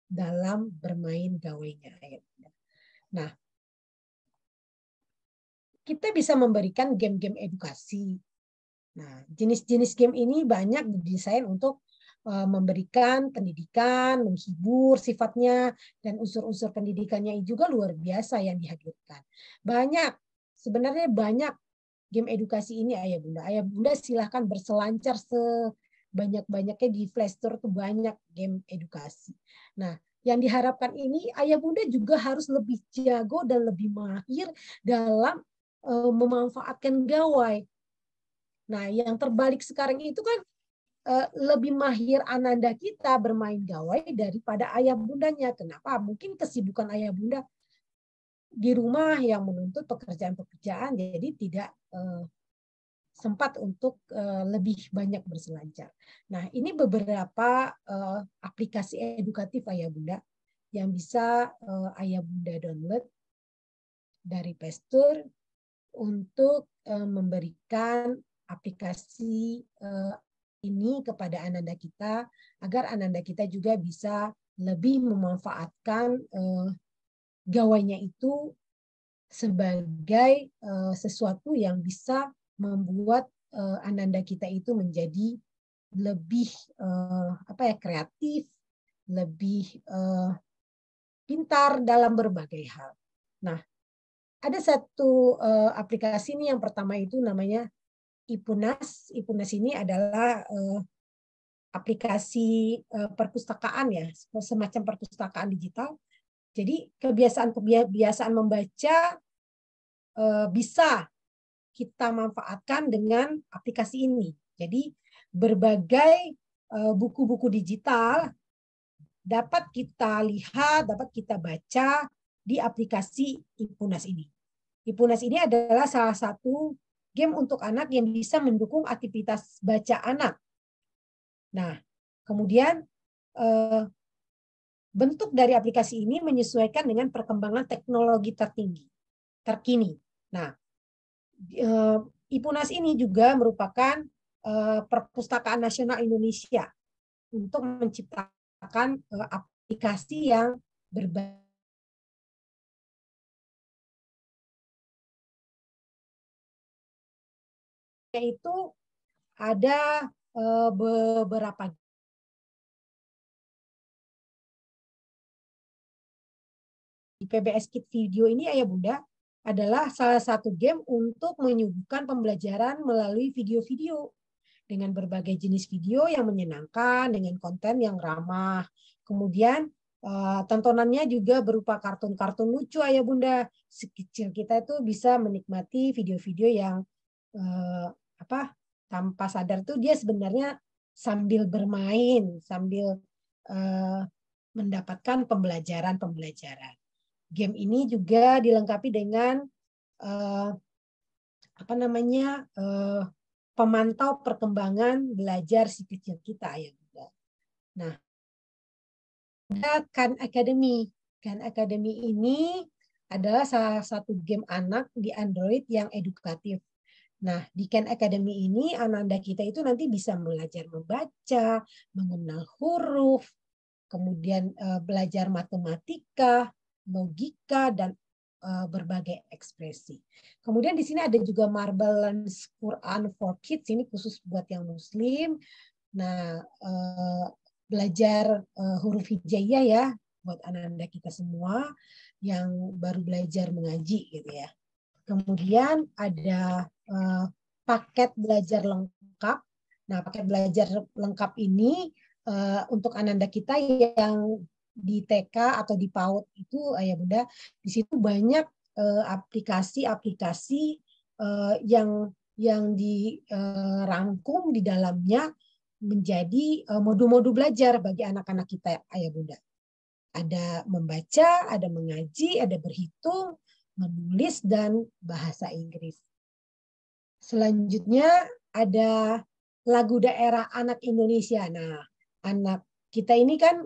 dalam bermain gawainya. Nah, kita bisa memberikan game-game edukasi. Nah, jenis-jenis game ini banyak didesain untuk memberikan pendidikan, menghibur sifatnya, dan unsur-unsur pendidikannya juga luar biasa yang dihadirkan. Sebenarnya banyak game edukasi ini ayah bunda. Ayah bunda silahkan berselancar sebanyak-banyaknya di Play Store, itu banyak game edukasi. Nah, yang diharapkan ini ayah bunda juga harus lebih jago dan lebih mahir dalam memanfaatkan gawai. Nah, yang terbalik sekarang itu kan lebih mahir ananda kita bermain gawai daripada ayah bundanya. Kenapa? Mungkin kesibukan ayah bunda di rumah yang menuntut pekerjaan-pekerjaan, jadi tidak sempat untuk lebih banyak berselancar. Nah, ini beberapa aplikasi edukatif ayah bunda yang bisa ayah bunda download dari Play Store untuk memberikan aplikasi ini kepada ananda kita agar ananda kita juga bisa lebih memanfaatkan gawainya itu sebagai sesuatu yang bisa membuat ananda kita itu menjadi lebih kreatif, lebih pintar dalam berbagai hal. Nah, ada satu aplikasi ini yang pertama itu namanya Ipunas. Ipunas ini adalah aplikasi perpustakaan ya, semacam perpustakaan digital. Jadi kebiasaan membaca bisa kita manfaatkan dengan aplikasi ini. Jadi berbagai buku-buku digital dapat kita lihat, dapat kita baca di aplikasi Ipunas ini. Ipunas ini adalah salah satu game untuk anak yang bisa mendukung aktivitas baca anak. Nah, kemudian bentuk dari aplikasi ini menyesuaikan dengan perkembangan teknologi terkini. Nah, Ipunas ini juga merupakan Perpustakaan Nasional Indonesia untuk menciptakan aplikasi yang berbasis itu ada beberapa di PBS Kids Video ini Ayah Bunda adalah salah satu game untuk menyuguhkan pembelajaran melalui video-video dengan berbagai jenis video yang menyenangkan dengan konten yang ramah. Kemudian tontonannya juga berupa kartun-kartun lucu Ayah Bunda. Sekecil kita itu bisa menikmati video-video yang tanpa sadar tuh dia sebenarnya sambil bermain, sambil mendapatkan pembelajaran. Game ini juga dilengkapi dengan pemantau perkembangan belajar si kecil kita ya. Nah, ada Khan Academy. Khan Academy ini adalah salah satu game anak di Android yang edukatif. Nah, di Khan Academy ini anak-anak kita itu nanti bisa belajar membaca, mengenal huruf, kemudian belajar matematika, logika, dan berbagai ekspresi. Kemudian di sini ada juga Marvelous Quran for Kids, ini khusus buat yang Muslim. Nah, belajar huruf hijaiyah ya buat anak-anak kita semua yang baru belajar mengaji gitu ya. Kemudian ada paket belajar lengkap. Nah, paket belajar lengkap ini untuk anak-anak kita yang di TK atau di PAUD itu Ayah Bunda, di situ banyak aplikasi-aplikasi yang dirangkum di dalamnya menjadi modul-modul belajar bagi anak-anak kita Ayah Bunda. Ada membaca, ada mengaji, ada berhitung, menulis, dan bahasa Inggris. Selanjutnya ada lagu daerah anak Indonesia. Nah, anak kita ini kan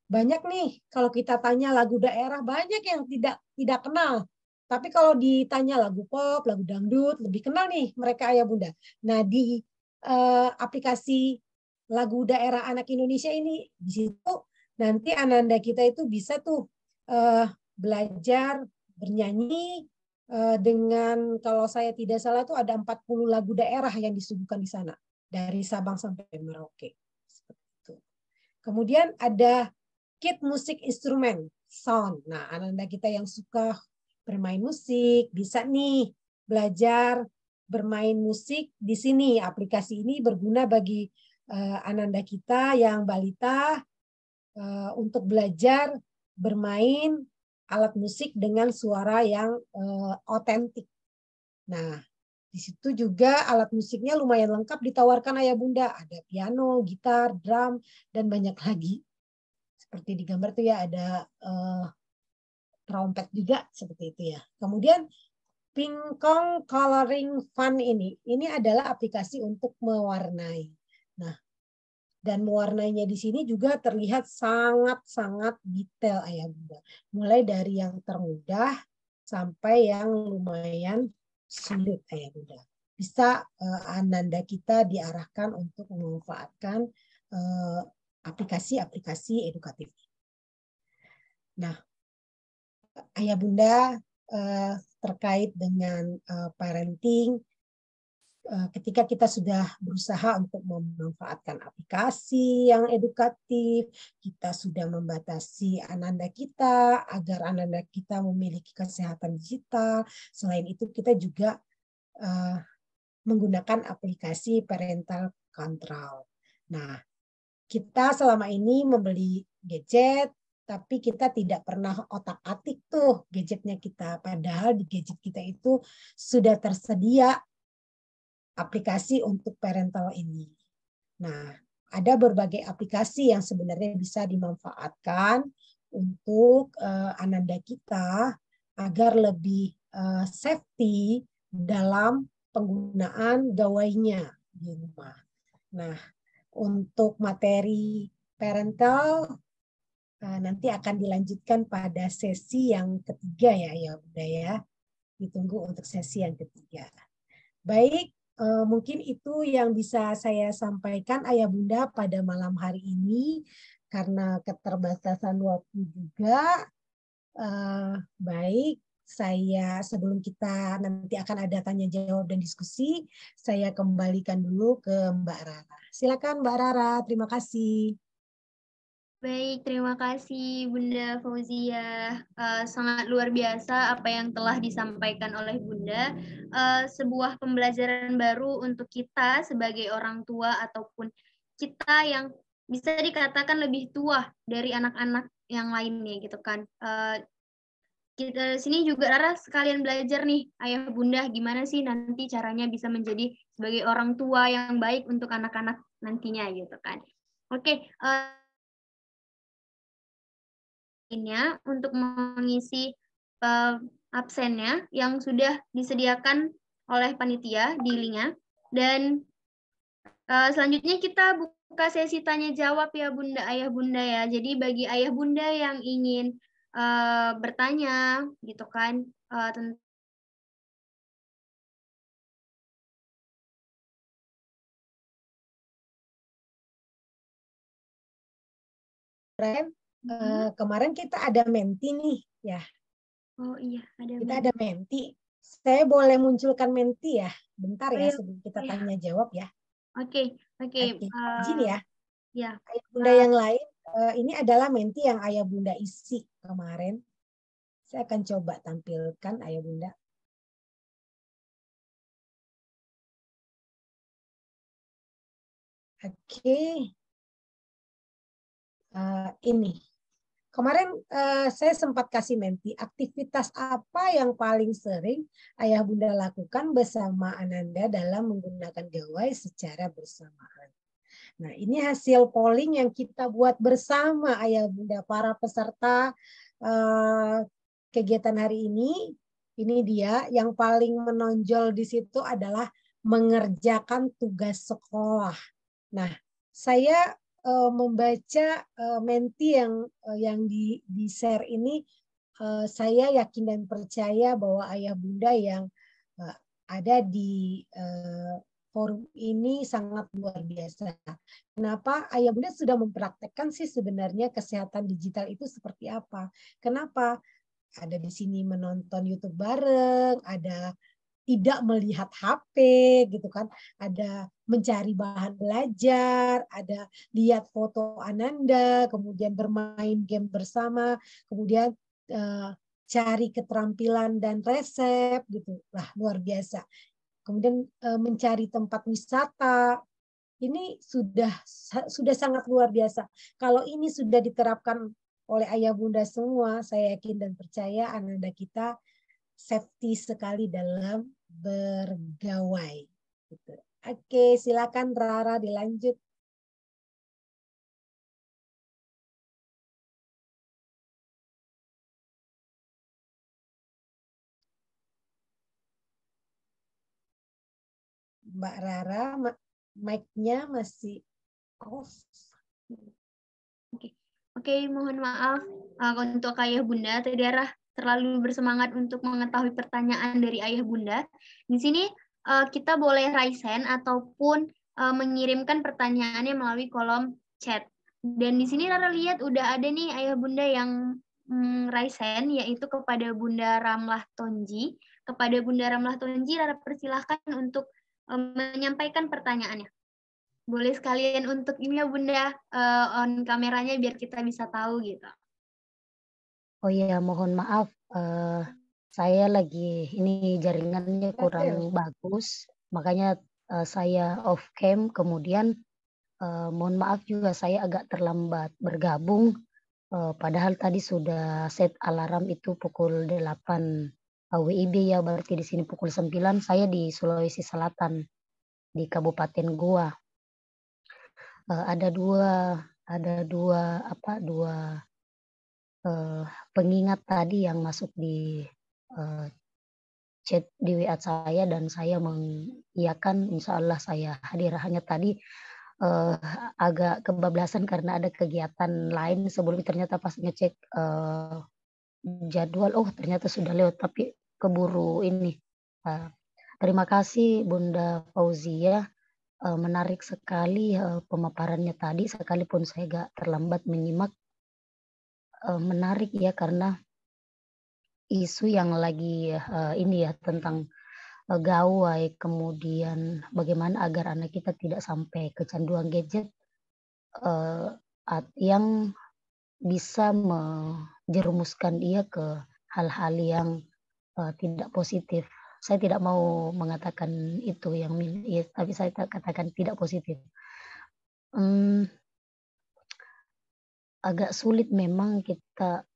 banyak nih, kalau kita tanya lagu daerah banyak yang tidak kenal. Tapi kalau ditanya lagu pop, lagu dangdut, lebih kenal nih mereka Ayah Bunda. Nah, di aplikasi lagu daerah anak Indonesia ini, di situ nanti anak-anak kita itu bisa tuh belajar bernyanyi dengan, kalau saya tidak salah tuh ada 40 lagu daerah yang disuguhkan di sana dari Sabang sampai Merauke. Seperti itu. Kemudian ada Kit Musik Instrumen Sound. Nah, anak-anak kita yang suka bermain musik bisa nih belajar bermain musik di sini. Aplikasi ini berguna bagi anak-anak kita yang balita untuk belajar bermain alat musik dengan suara yang otentik. Nah, di situ juga alat musiknya lumayan lengkap ditawarkan Ayah Bunda. Ada piano, gitar, drum, dan banyak lagi. Seperti di gambar tuh ya, ada trompet juga seperti itu ya. Kemudian Pingkong Coloring Fun ini adalah aplikasi untuk mewarnai. Nah, dan mewarnainya di sini juga terlihat sangat-sangat detail Ayah Bunda. Mulai dari yang termudah sampai yang lumayan sulit Ayah Bunda. Bisa ananda kita diarahkan untuk memanfaatkan aplikasi-aplikasi edukatif. Nah, Ayah Bunda terkait dengan parenting, ketika kita sudah berusaha untuk memanfaatkan aplikasi yang edukatif, kita sudah membatasi anak-anak kita agar anak-anak kita memiliki kesehatan digital. Selain itu, kita juga menggunakan aplikasi parental control. Nah, kita selama ini membeli gadget, tapi kita tidak pernah otak-atik tuh gadgetnya kita. Padahal di gadget kita itu sudah tersedia aplikasi untuk parental ini. Nah, ada berbagai aplikasi yang sebenarnya bisa dimanfaatkan untuk anak-anak kita agar lebih safety dalam penggunaan gawainya di rumah. Nah, untuk materi parental nanti akan dilanjutkan pada sesi yang ketiga ya Bunda ya. Ditunggu untuk sesi yang ketiga. Baik, mungkin itu yang bisa saya sampaikan Ayah Bunda pada malam hari ini karena keterbatasan waktu juga. Baik, saya sebelum kita nanti akan ada tanya jawab dan diskusi, saya kembalikan dulu ke Mbak Rara. Silakan Mbak Rara, terima kasih. Baik, terima kasih Bunda Fauzia. Sangat luar biasa apa yang telah disampaikan oleh Bunda. Sebuah pembelajaran baru untuk kita sebagai orang tua ataupun kita yang bisa dikatakan lebih tua dari anak-anak yang lainnya gitu kan. Kita sini juga Rara sekalian belajar nih, Ayah Bunda, gimana sih nanti caranya bisa menjadi sebagai orang tua yang baik untuk anak-anak nantinya gitu kan. Oke, untuk mengisi absennya yang sudah disediakan oleh panitia di linknya. Dan selanjutnya kita buka sesi tanya jawab ya Bunda, Ayah Bunda ya. Jadi bagi Ayah Bunda yang ingin bertanya gitu kan tentang kemarin kita ada menti nih ya. Oh iya, kita ada menti. Saya boleh munculkan menti ya, bentar ya sebelum kita tanya jawab ya. Oke. Izin ya. Ya. Ayah Bunda yang lain, ini adalah menti yang Ayah Bunda isi kemarin. Saya akan coba tampilkan Ayah Bunda. Oke. Ini. Kemarin saya sempat kasih menti, aktivitas apa yang paling sering Ayah Bunda lakukan bersama Ananda dalam menggunakan gawai secara bersamaan. Nah, ini hasil polling yang kita buat bersama Ayah Bunda, para peserta kegiatan hari ini. Ini dia, yang paling menonjol di situ adalah mengerjakan tugas sekolah. Nah, saya membaca menti yang di share ini, saya yakin dan percaya bahwa Ayah Bunda yang ada di forum ini sangat luar biasa. Kenapa? Ayah Bunda sudah mempraktekkan sih sebenarnya kesehatan digital itu seperti apa. Kenapa? Ada di sini menonton YouTube bareng, ada tidak melihat HP gitu kan, ada mencari bahan belajar, ada lihat foto Ananda, kemudian bermain game bersama, kemudian cari keterampilan dan resep gitu. Lah, luar biasa. Kemudian mencari tempat wisata. Ini sudah sangat luar biasa. Kalau ini sudah diterapkan oleh Ayah Bunda semua, saya yakin dan percaya Ananda kita safety sekali dalam bergawai. Gitu. Oke, silakan Rara dilanjut. Mbak Rara, mic-nya masih off. Oke, mohon maaf untuk Ayah Bunda. Tadi Rara terlalu bersemangat untuk mengetahui pertanyaan dari Ayah Bunda. Di sini kita boleh raise hand ataupun mengirimkan pertanyaannya melalui kolom chat. Dan di sini Rara lihat udah ada nih Ayah Bunda yang raise hand, yaitu kepada Bunda Ramlah Tonji. Kepada Bunda Ramlah Tonji, Rara persilahkan untuk menyampaikan pertanyaannya. Boleh sekalian untuk ini ya Bunda, on kameranya biar kita bisa tahu gitu. Oh iya, mohon maaf. Saya lagi, ini jaringannya kurang bagus. Makanya saya off cam, kemudian mohon maaf juga saya agak terlambat bergabung. Padahal tadi sudah set alarm itu pukul 8 WIB ya, berarti di sini pukul 9. Saya di Sulawesi Selatan, di Kabupaten Goa. Ada dua pengingat tadi yang masuk di chat di WA saya, dan saya mengiyakan, insya Allah saya hadir. Hanya tadi agak kebablasan karena ada kegiatan lain sebelum, ternyata pas ngecek jadwal, oh ternyata sudah lewat, tapi keburu ini terima kasih Bunda Fauzia. Menarik sekali pemaparannya tadi, sekalipun saya agak terlambat menyimak. Menarik ya, karena isu yang lagi ini ya tentang gawai, kemudian bagaimana agar anak kita tidak sampai kecanduan gadget yang bisa menjerumuskan dia ke hal-hal yang tidak positif. Saya tidak mau mengatakan itu yang ya, tapi saya katakan tidak positif. Agak sulit memang kita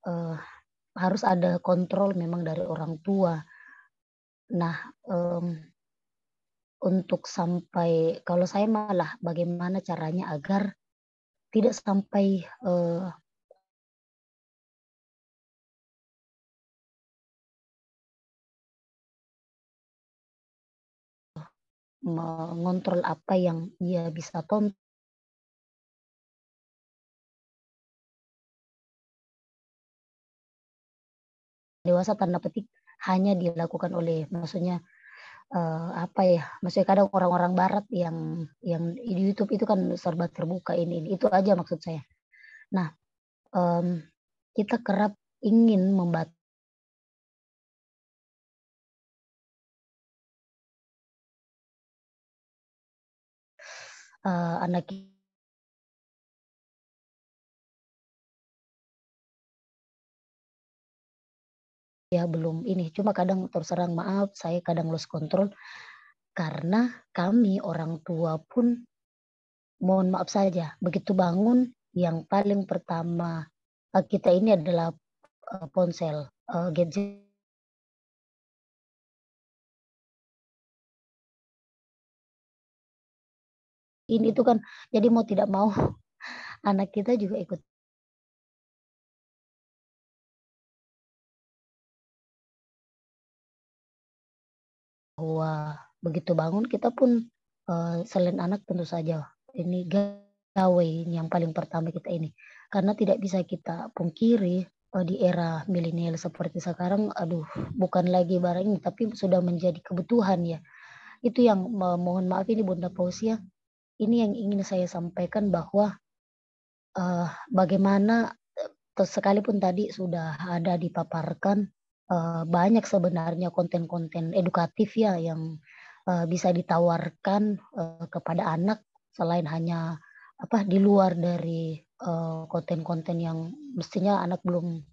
harus ada kontrol memang dari orang tua. Nah, untuk sampai, kalau saya malah bagaimana caranya agar tidak sampai mengontrol apa yang ia bisa tonton. Dewasa tanda petik hanya dilakukan oleh, maksudnya apa ya, maksudnya kadang orang-orang barat yang di YouTube itu kan serba terbuka, ini itu aja maksud saya. Nah, kita kerap ingin membatasi anak ya belum ini, cuma kadang terserang, maaf saya kadang lost control karena kami orang tua pun mohon maaf saja begitu bangun yang paling pertama kita ini adalah ponsel, gadget. Ini itu kan jadi mau tidak mau anak kita juga ikut. Bahwa begitu bangun kita pun selain anak tentu saja ini gawe yang paling pertama kita ini, karena tidak bisa kita pungkiri di era milenial seperti sekarang, aduh bukan lagi barang ini tapi sudah menjadi kebutuhan ya. Itu yang mohon maaf ini Bunda Fauzia, ini yang ingin saya sampaikan bahwa bagaimana sekalipun tadi sudah ada dipaparkan banyak sebenarnya konten-konten edukatif ya yang bisa ditawarkan kepada anak selain hanya di luar dari konten-konten yang mestinya anak belum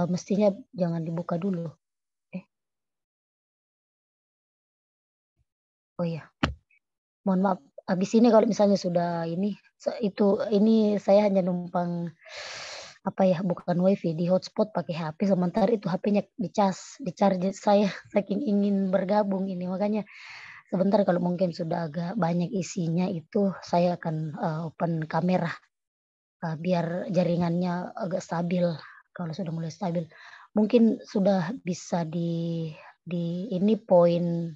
mestinya jangan dibuka dulu. Oh iya, mohon maaf. Habis ini kalau misalnya sudah ini saya hanya numpang bukan wifi, di hotspot pakai HP, sementara itu HP-nya di-charge saya saking ingin bergabung ini, makanya sebentar kalau mungkin sudah agak banyak isinya itu saya akan open kamera biar jaringannya agak stabil. Kalau sudah mulai stabil mungkin sudah bisa di ini poin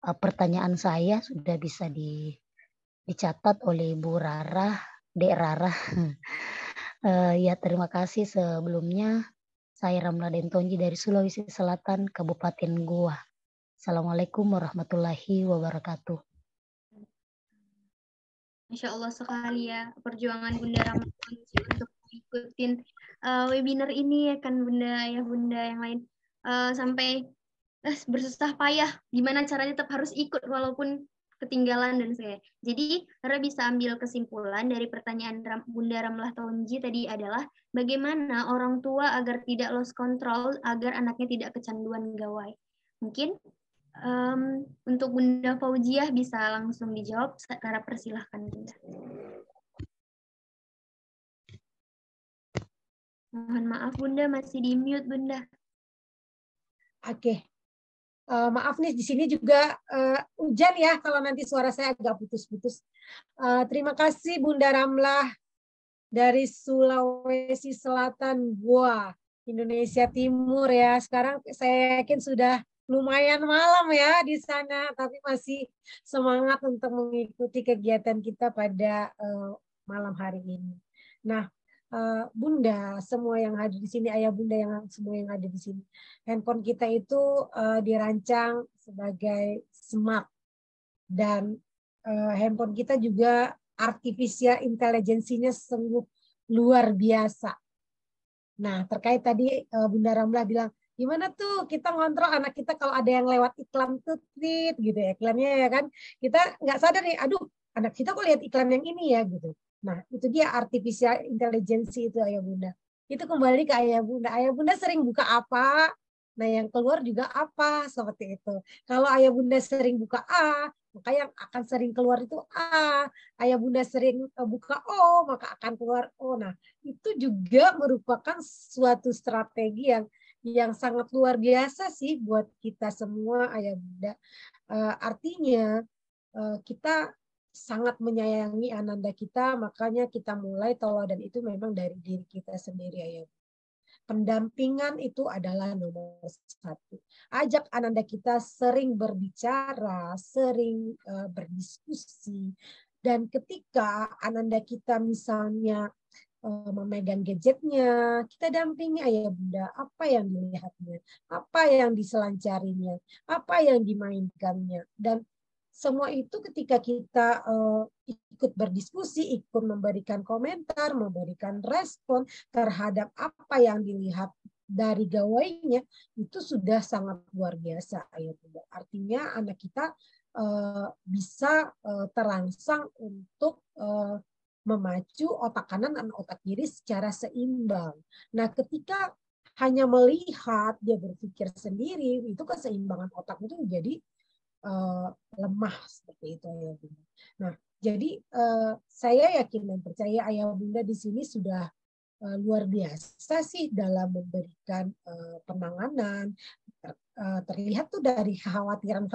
pertanyaan saya sudah bisa dicatat oleh Bu Rara, Dek Rara. Ya terima kasih sebelumnya. Saya Ramla Dentonji dari Sulawesi Selatan, Kabupaten Goa. Assalamualaikum warahmatullahi wabarakatuh. Masya Allah sekali ya perjuangan Bunda Ramla untuk mengikuti webinar ini ya kan Bunda yang lain sampai bersusah payah gimana caranya tetap harus ikut walaupun ketinggalan dan sebagainya. Jadi, Rara bisa ambil kesimpulan dari pertanyaan Bunda Ramlah Tonji tadi adalah bagaimana orang tua agar tidak lost control, agar anaknya tidak kecanduan gawai. Mungkin untuk Bunda Fauziah bisa langsung dijawab. Rara persilahkan Bunda. Mohon maaf Bunda, masih di mute Bunda. Oke. Maaf nih di sini juga hujan ya kalau nanti suara saya agak putus-putus. Terima kasih Bunda Ramlah dari Sulawesi Selatan, Goa, Indonesia Timur ya. Sekarang saya yakin sudah lumayan malam ya di sana, tapi masih semangat untuk mengikuti kegiatan kita pada malam hari ini. Nah, Bunda, semua yang hadir di sini, ayah bunda yang semua yang hadir di sini, handphone kita itu dirancang sebagai smart dan handphone kita juga artificial intelligence-nya sungguh luar biasa. Nah, terkait tadi Bunda Ramlah bilang, gimana tuh kita ngontrol anak kita kalau ada yang lewat iklan tuh tweet gitu ya, iklannya ya kan, kita nggak sadar nih, aduh anak kita kok lihat iklan yang ini ya gitu. Nah, itu dia artificial intelligence itu ayah bunda. Itu kembali ke ayah bunda. Ayah bunda sering buka apa, nah yang keluar juga apa, seperti itu. Kalau ayah bunda sering buka A, maka yang akan sering keluar itu A. Ayah bunda sering buka O, maka akan keluar O. Nah, itu juga merupakan suatu strategi yang sangat luar biasa sih buat kita semua ayah bunda. Artinya kita sangat menyayangi ananda kita, makanya kita mulai teladan itu memang dari diri kita sendiri ayah. Pendampingan itu adalah nomor 1. Ajak ananda kita sering berbicara, sering berdiskusi, dan ketika ananda kita misalnya memegang gadgetnya, kita dampingi ayah bunda, apa yang dilihatnya, apa yang diselancarinya, apa yang dimainkannya, dan semua itu ketika kita ikut berdiskusi, ikut memberikan komentar, memberikan respon terhadap apa yang dilihat dari gawainya, itu sudah sangat luar biasa ayah bunda. Artinya anak kita bisa terangsang untuk memacu otak kanan dan otak kiri secara seimbang. Nah, ketika hanya melihat, dia berpikir sendiri, itu keseimbangan otak itu jadi lemah seperti itu ayah bunda. Nah, jadi saya yakin dan percaya ayah bunda di sini sudah luar biasa sih dalam memberikan penanganan. Terlihat tuh dari kekhawatiran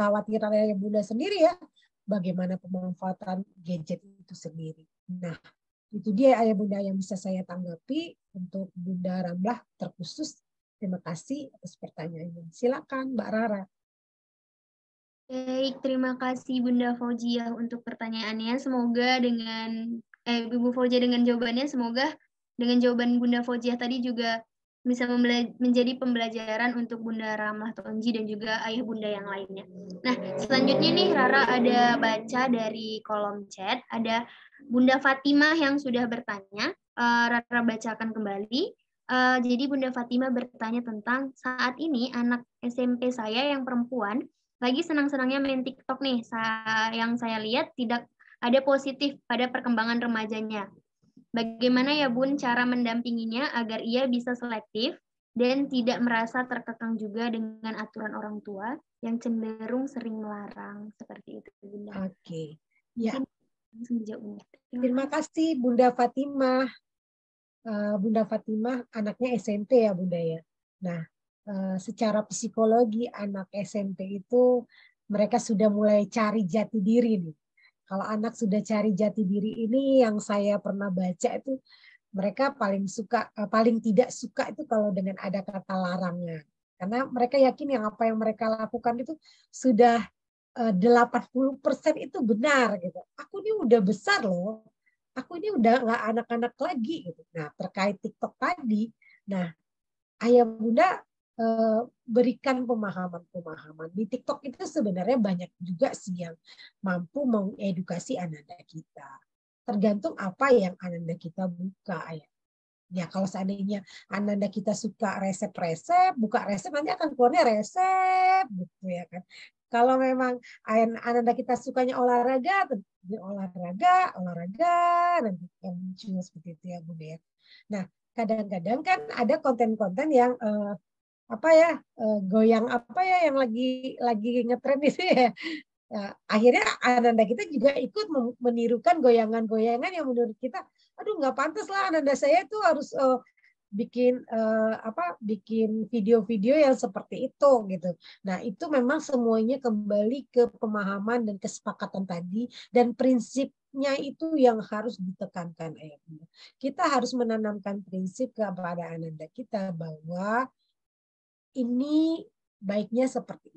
ayah bunda sendiri ya, bagaimana pemanfaatan gadget itu sendiri. Nah, itu dia ayah bunda yang bisa saya tanggapi untuk Bunda Ramlah terkhusus. Terima kasih atas pertanyaannya. Silakan Mbak Rara. Baik, terima kasih Bunda Fauziah untuk pertanyaannya. Semoga dengan Ibu Fauziah dengan jawabannya, semoga dengan jawaban Bunda Fauziah tadi juga bisa menjadi pembelajaran untuk Bunda Ramlah Tonji dan juga ayah bunda yang lainnya. Nah, selanjutnya nih Rara ada baca dari kolom chat, ada Bunda Fatimah yang sudah bertanya. Rara bacakan kembali. Jadi Bunda Fatimah bertanya tentang saat ini anak SMP saya yang perempuan lagi senang-senangnya main TikTok nih. Yang saya lihat tidak ada positif pada perkembangan remajanya. Bagaimana ya Bun cara mendampinginya agar ia bisa selektif dan tidak merasa terkekang juga dengan aturan orang tua yang cenderung sering melarang seperti itu Bunda. Oke. Ya. Langsung dijawab. Terima kasih Bunda Fatimah. Bunda Fatimah anaknya SMP ya Bunda ya. Nah, secara psikologi anak SMP itu mereka sudah mulai cari jati diri nih. Kalau anak sudah cari jati diri ini yang saya pernah baca itu mereka paling tidak suka itu kalau dengan ada kata larangan. Karena mereka yakin yang apa yang mereka lakukan itu sudah 80% itu benar gitu. Aku ini udah besar loh. Aku ini udah nggak anak-anak lagi gitu. Nah, terkait TikTok tadi, nah ayah bunda berikan pemahaman-pemahaman. Di TikTok itu sebenarnya banyak juga sih yang mampu mengedukasi ananda kita. Tergantung apa yang ananda kita buka ya. Ya kalau seandainya ananda kita suka resep-resep, buka resep nanti akan keluarnya resep gitu ya kan. Kalau memang ananda kita sukanya olahraga, olahraga nanti yang muncul seperti itu ya Bunda ya. Nah, kadang-kadang kan ada konten-konten yang goyang apa ya yang lagi ngetren itu ya. Nah, akhirnya ananda kita juga ikut menirukan goyangan-goyangan yang menurut kita, aduh nggak pantas lah ananda saya itu harus bikin video-video yang seperti itu gitu. Nah itu memang semuanya kembali ke pemahaman dan kesepakatan tadi dan prinsipnya itu yang harus ditekankan ayah bunda. Kita harus menanamkan prinsip kepada ananda kita bahwa ini baiknya seperti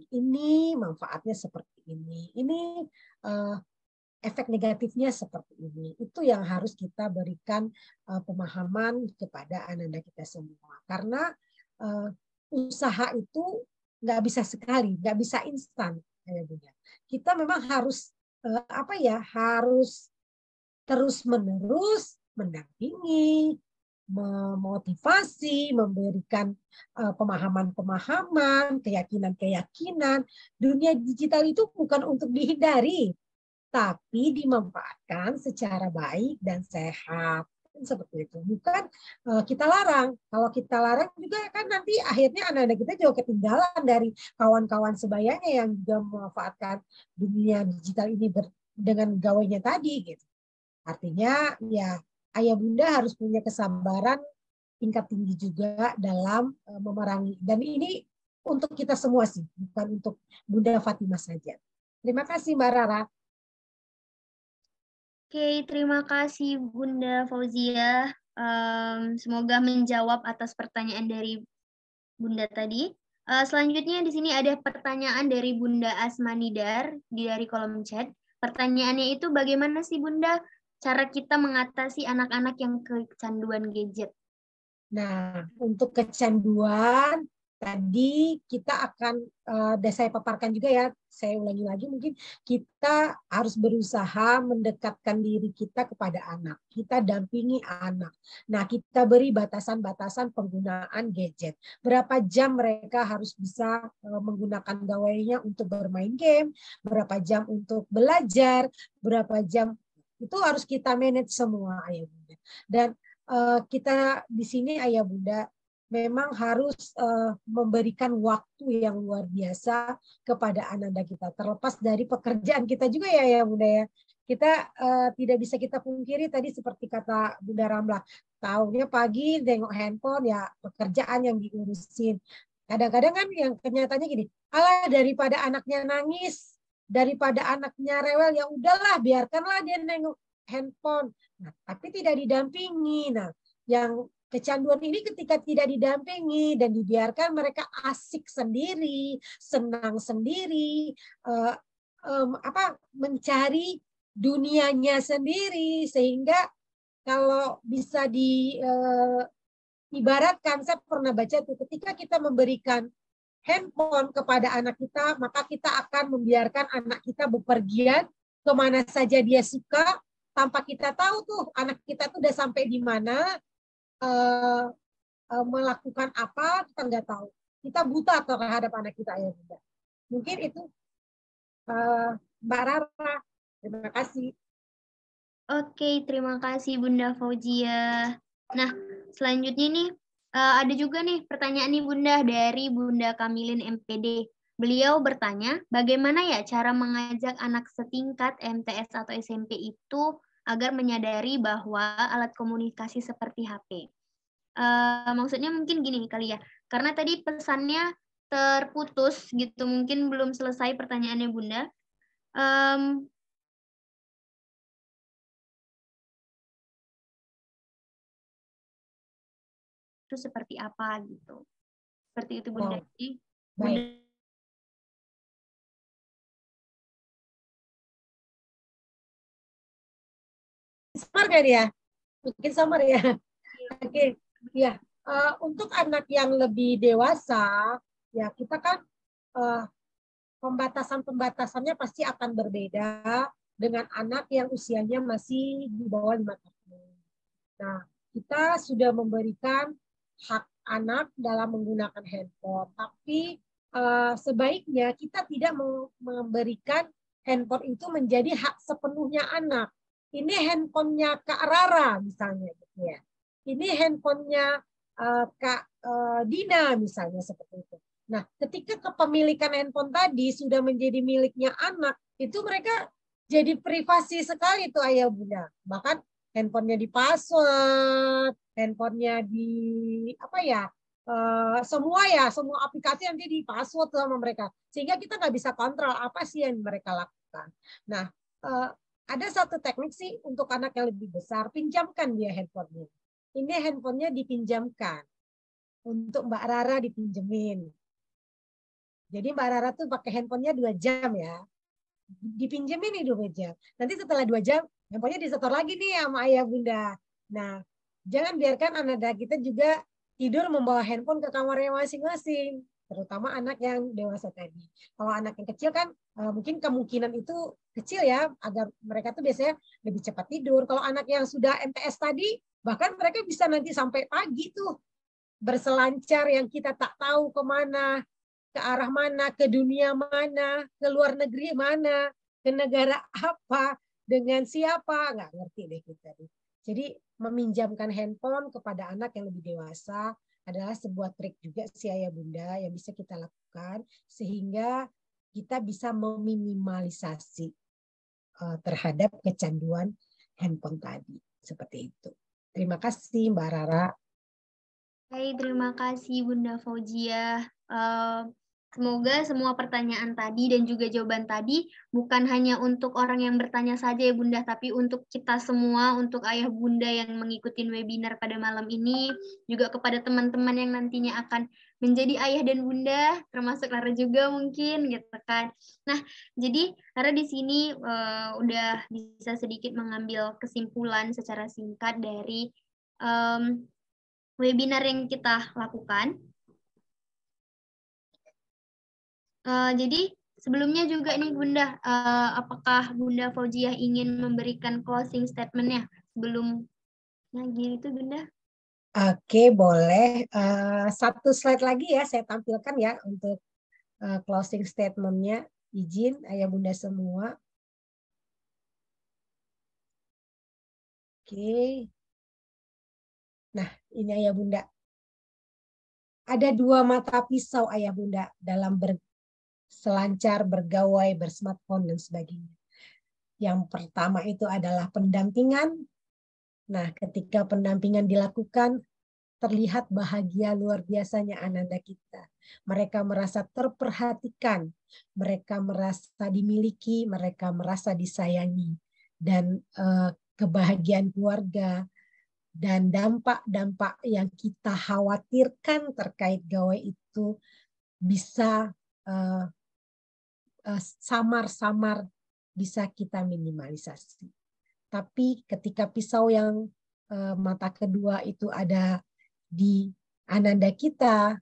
ini manfaatnya seperti ini efek negatifnya seperti ini. Itu yang harus kita berikan pemahaman kepada anak-anak kita semua. Karena usaha itu nggak bisa sekali, nggak bisa instan. Kita memang harus harus terus-menerus mendampingi, memotivasi, memberikan pemahaman-pemahaman, keyakinan-keyakinan. Dunia digital itu bukan untuk dihindari, tapi dimanfaatkan secara baik dan sehat. Seperti itu. Bukan kita larang. Kalau kita larang juga kan nanti akhirnya anak-anak kita juga ketinggalan dari kawan-kawan sebayanya yang juga memanfaatkan dunia digital ini dengan gawainya tadi gitu. Artinya ya ayah bunda harus punya kesabaran tingkat tinggi juga dalam memerangi. Dan ini untuk kita semua sih, bukan untuk Bunda Fatimah saja. Terima kasih Mbak Rara. Oke, terima kasih Bunda Fauzia. Semoga menjawab atas pertanyaan dari Bunda tadi. Selanjutnya di sini ada pertanyaan dari Bunda Asmanidar dari kolom chat. Pertanyaannya itu bagaimana sih Bunda cara kita mengatasi anak-anak yang kecanduan gadget? Nah, untuk kecanduan tadi kita akan, dan saya paparkan juga ya, saya ulangi lagi mungkin, kita harus berusaha mendekatkan diri kita kepada anak. Kita dampingi anak. Nah, kita beri batasan-batasan penggunaan gadget. Berapa jam mereka harus bisa menggunakan gawainya untuk bermain game, berapa jam untuk belajar, berapa jam, itu harus kita manage semua, ayah bunda. Dan kita di sini ayah bunda memang harus memberikan waktu yang luar biasa kepada anak-anak kita, terlepas dari pekerjaan kita juga ya ayah bunda ya. Kita tidak bisa kita pungkiri tadi seperti kata Bunda Ramlah, tahunya pagi nengok handphone ya pekerjaan yang diurusin. Kadang-kadang kan yang kenyataannya gini, alah daripada anaknya nangis, daripada anaknya rewel, ya udahlah biarkanlah dia nengok handphone. Nah, tapi tidak didampingi. Nah, yang kecanduan ini ketika tidak didampingi dan dibiarkan mereka asik sendiri, senang sendiri, mencari dunianya sendiri, sehingga kalau bisa ibaratkan, saya pernah baca itu ketika kita memberikan handphone kepada anak kita, maka kita akan membiarkan anak kita bepergian kemana saja dia suka, tanpa kita tahu tuh anak kita tuh udah sampai di mana, melakukan apa, kita nggak tahu. Kita buta terhadap anak kita ya bunda. Mungkin itu Mbak Rara. Terima kasih. Oke, terima kasih Bunda Fauzia. Nah, selanjutnya nih ada juga nih pertanyaan nih Bunda dari Bunda Kamilin MPD. Beliau bertanya, bagaimana ya cara mengajak anak setingkat MTS atau SMP itu agar menyadari bahwa alat komunikasi seperti HP. Maksudnya mungkin gini kali ya, karena tadi pesannya terputus gitu, mungkin belum selesai pertanyaannya Bunda. Itu seperti apa gitu. Seperti itu Bunda. Jadi, Bunda samar kan ya? Mungkin samar ya. Oke, ya. Untuk anak yang lebih dewasa, ya kita kan pembatasan-pembatasannya pasti akan berbeda dengan anak yang usianya masih di bawah 5 tahun. Nah, kita sudah memberikan hak anak dalam menggunakan handphone, tapi sebaiknya kita tidak memberikan handphone itu menjadi hak sepenuhnya anak. Ini handphonenya Kak Rara misalnya, gitu ya. Ini handphonenya Kak Dina misalnya, seperti itu. Nah, ketika kepemilikan handphone tadi sudah menjadi miliknya anak, itu mereka jadi privasi sekali tuh ayah bunda. Bahkan handphonenya di password, handphonenya di semua aplikasi nanti di password sama mereka, sehingga kita nggak bisa kontrol apa sih yang mereka lakukan. Nah, ada satu teknik sih untuk anak yang lebih besar, pinjamkan dia handphonenya. Ini handphonenya dipinjamkan, untuk Mbak Rara dipinjemin. Jadi Mbak Rara tuh pakai handphonenya 2 jam ya. dipinjemin nih 2 jam. Nanti setelah 2 jam, handphonenya disetor lagi nih sama ayah bunda. Nah, jangan biarkan anak kita juga tidur membawa handphone ke kamarnya masing-masing, terutama anak yang dewasa tadi. Kalau anak yang kecil kan mungkin kemungkinan itu kecil ya, agar mereka tuh biasanya lebih cepat tidur. Kalau anak yang sudah MTS tadi, bahkan mereka bisa nanti sampai pagi tuh berselancar yang kita tak tahu kemana, ke arah mana, ke dunia mana, ke luar negeri mana, ke negara apa, dengan siapa, nggak ngerti deh kita. Jadi meminjamkan handphone kepada anak yang lebih dewasa adalah sebuah trik juga sih ayah bunda yang bisa kita lakukan sehingga kita bisa meminimalisasi terhadap kecanduan handphone tadi. Seperti itu. Terima kasih Mbak Rara. Hai, terima kasih Bunda Fauzia. Semoga semua pertanyaan tadi dan juga jawaban tadi bukan hanya untuk orang yang bertanya saja ya Bunda, tapi untuk kita semua, untuk ayah bunda yang mengikuti webinar pada malam ini, juga kepada teman-teman yang nantinya akan menjadi ayah dan bunda, termasuk Lara juga mungkin gitu kan. Nah, jadi Lara di sini udah bisa sedikit mengambil kesimpulan secara singkat dari webinar yang kita lakukan. Jadi sebelumnya juga nih Bunda, apakah Bunda Fauzia ingin memberikan closing statement-nya sebelum gitu Bunda? Oke, boleh. Satu slide lagi ya saya tampilkan ya untuk closing statement-nya. Izin ayah bunda semua. Oke. Nah, ini ayah bunda. Ada 2 mata pisau ayah bunda dalam berselancar, bergawai, bersmartphone, dan sebagainya. Yang pertama itu adalah pendampingan. Nah, ketika pendampingan dilakukan, terlihat bahagia luar biasanya ananda kita. Mereka merasa terperhatikan, mereka merasa dimiliki, mereka merasa disayangi. Dan kebahagiaan keluarga dan dampak-dampak yang kita khawatirkan terkait gawai itu bisa samar-samar bisa kita minimalisasi. Tapi ketika pisau yang mata kedua itu ada di ananda kita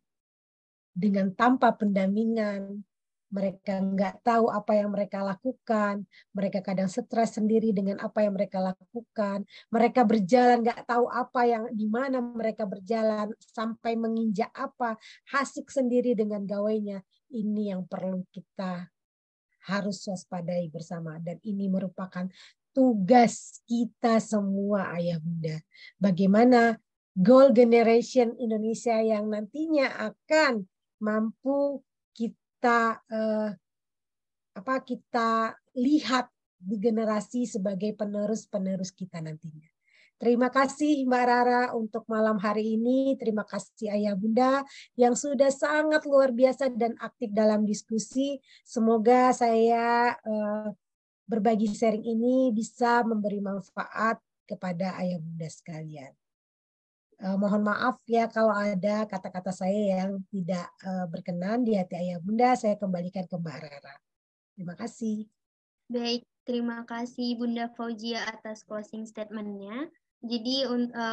dengan tanpa pendampingan, mereka nggak tahu apa yang mereka lakukan, mereka kadang stres sendiri dengan apa yang mereka lakukan, mereka berjalan nggak tahu apa yang di mana mereka berjalan sampai menginjak apa, hasik sendiri dengan gawainya. Ini yang perlu kita harus waspadai bersama, dan ini merupakan tugas kita semua ayah bunda. Bagaimana goal generation Indonesia yang nantinya akan mampu kita lihat di generasi sebagai penerus-penerus kita nantinya. Terima kasih Mbak Rara untuk malam hari ini. Terima kasih ayah bunda yang sudah sangat luar biasa dan aktif dalam diskusi. Semoga saya berbagi sharing ini bisa memberi manfaat kepada ayah bunda sekalian. Mohon maaf ya kalau ada kata-kata saya yang tidak berkenan di hati ayah bunda. Saya kembalikan ke Mbak Rara. Terima kasih. Baik, terima kasih Bunda Fauzia atas closing statement-nya. Jadi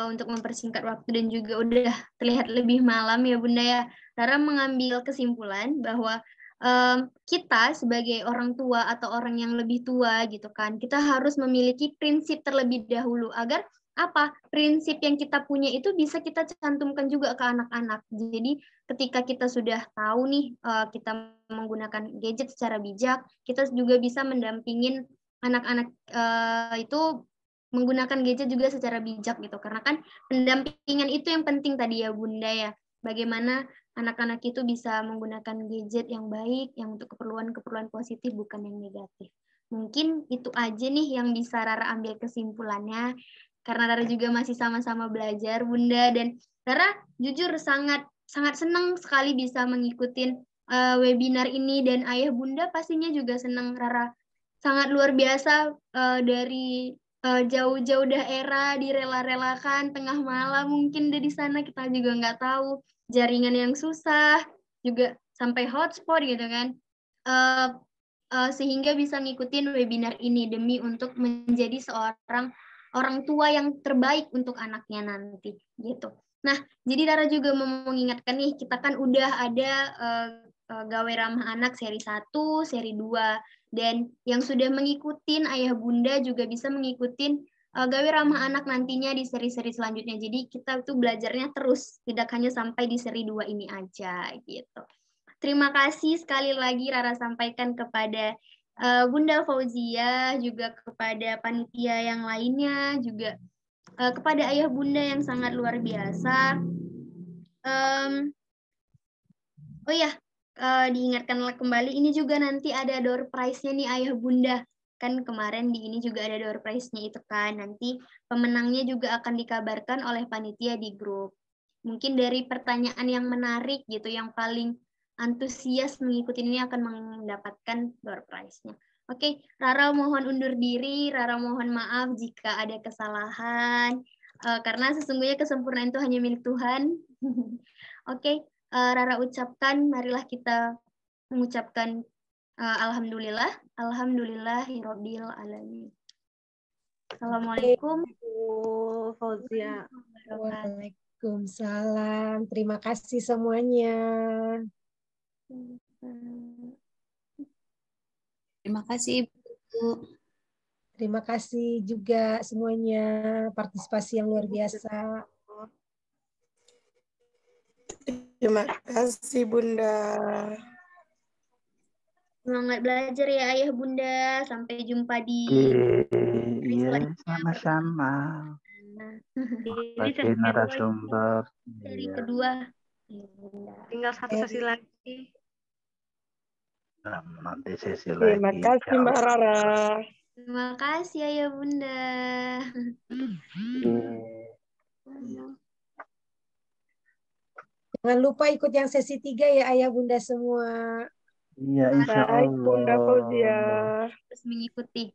untuk mempersingkat waktu dan juga udah terlihat lebih malam ya Bunda ya, Rara mengambil kesimpulan bahwa kita sebagai orang tua atau orang yang lebih tua gitu kan, kita harus memiliki prinsip terlebih dahulu agar apa? Prinsip yang kita punya itu bisa kita cantumkan juga ke anak-anak. Jadi ketika kita sudah tahu nih kita menggunakan gadget secara bijak, kita juga bisa mendampingin anak-anak itu menggunakan gadget juga secara bijak gitu. Karena kan pendampingan itu yang penting tadi ya Bunda ya. Bagaimana anak-anak itu bisa menggunakan gadget yang baik, yang untuk keperluan-keperluan positif bukan yang negatif. Mungkin itu aja nih yang bisa Rara ambil kesimpulannya. Karena Rara juga masih sama-sama belajar Bunda, dan Rara jujur sangat senang sekali bisa mengikuti webinar ini, dan ayah bunda pastinya juga senang. Rara sangat luar biasa dari jauh-jauh daerah direla-relakan tengah malam mungkin dari sana, kita juga nggak tahu jaringan yang susah juga sampai hotspot gitu kan. sehingga bisa ngikutin webinar ini demi untuk menjadi seorang orang tua yang terbaik untuk anaknya nanti gitu. Nah, jadi Rara juga mau mengingatkan nih, kita kan udah ada Gawe Ramah Anak seri 1, seri 2, dan yang sudah mengikutin Ayah Bunda juga bisa mengikutin Gawe Ramah Anak nantinya di seri-seri selanjutnya. Jadi kita tuh belajarnya terus, tidak hanya sampai di seri 2 ini aja gitu. Terima kasih sekali lagi Rara sampaikan kepada Bunda Fauzia, juga kepada panitia yang lainnya, juga kepada Ayah Bunda yang sangat luar biasa. Oh ya, diingatkan kembali, ini juga nanti ada door prize-nya nih Ayah Bunda. Kan kemarin di ini juga ada door prize-nya itu kan. Nanti pemenangnya juga akan dikabarkan oleh panitia di grup. Mungkin dari pertanyaan yang menarik gitu, yang paling antusias mengikuti ini akan mendapatkan door prize-nya. Oke, Rara mohon undur diri, Rara mohon maaf jika ada kesalahan, karena sesungguhnya kesempurnaan itu hanya milik Tuhan. Oke, Rara ucapkan, marilah kita mengucapkan alhamdulillah, alhamdulillahirabbil alamin. Assalamualaikum. Fauzia. Waalaikumsalam. Terima kasih semuanya. Terima kasih Ibu. Terima kasih juga semuanya, partisipasi yang luar biasa. Terima kasih Bunda. Semangat belajar ya Ayah Bunda. Sampai jumpa di Iya, sama-sama. Ini Pakai narasumber. seri Iya. kedua. tinggal satu sesi lagi. Nah, nanti sesi Terima lagi. kasih Mbak Rara. Terima kasih Ayah Bunda. Jangan lupa ikut yang sesi 3 ya Ayah Bunda semua. Iya, insya Baik Bunda Allah. Fauzia. Terus mengikuti.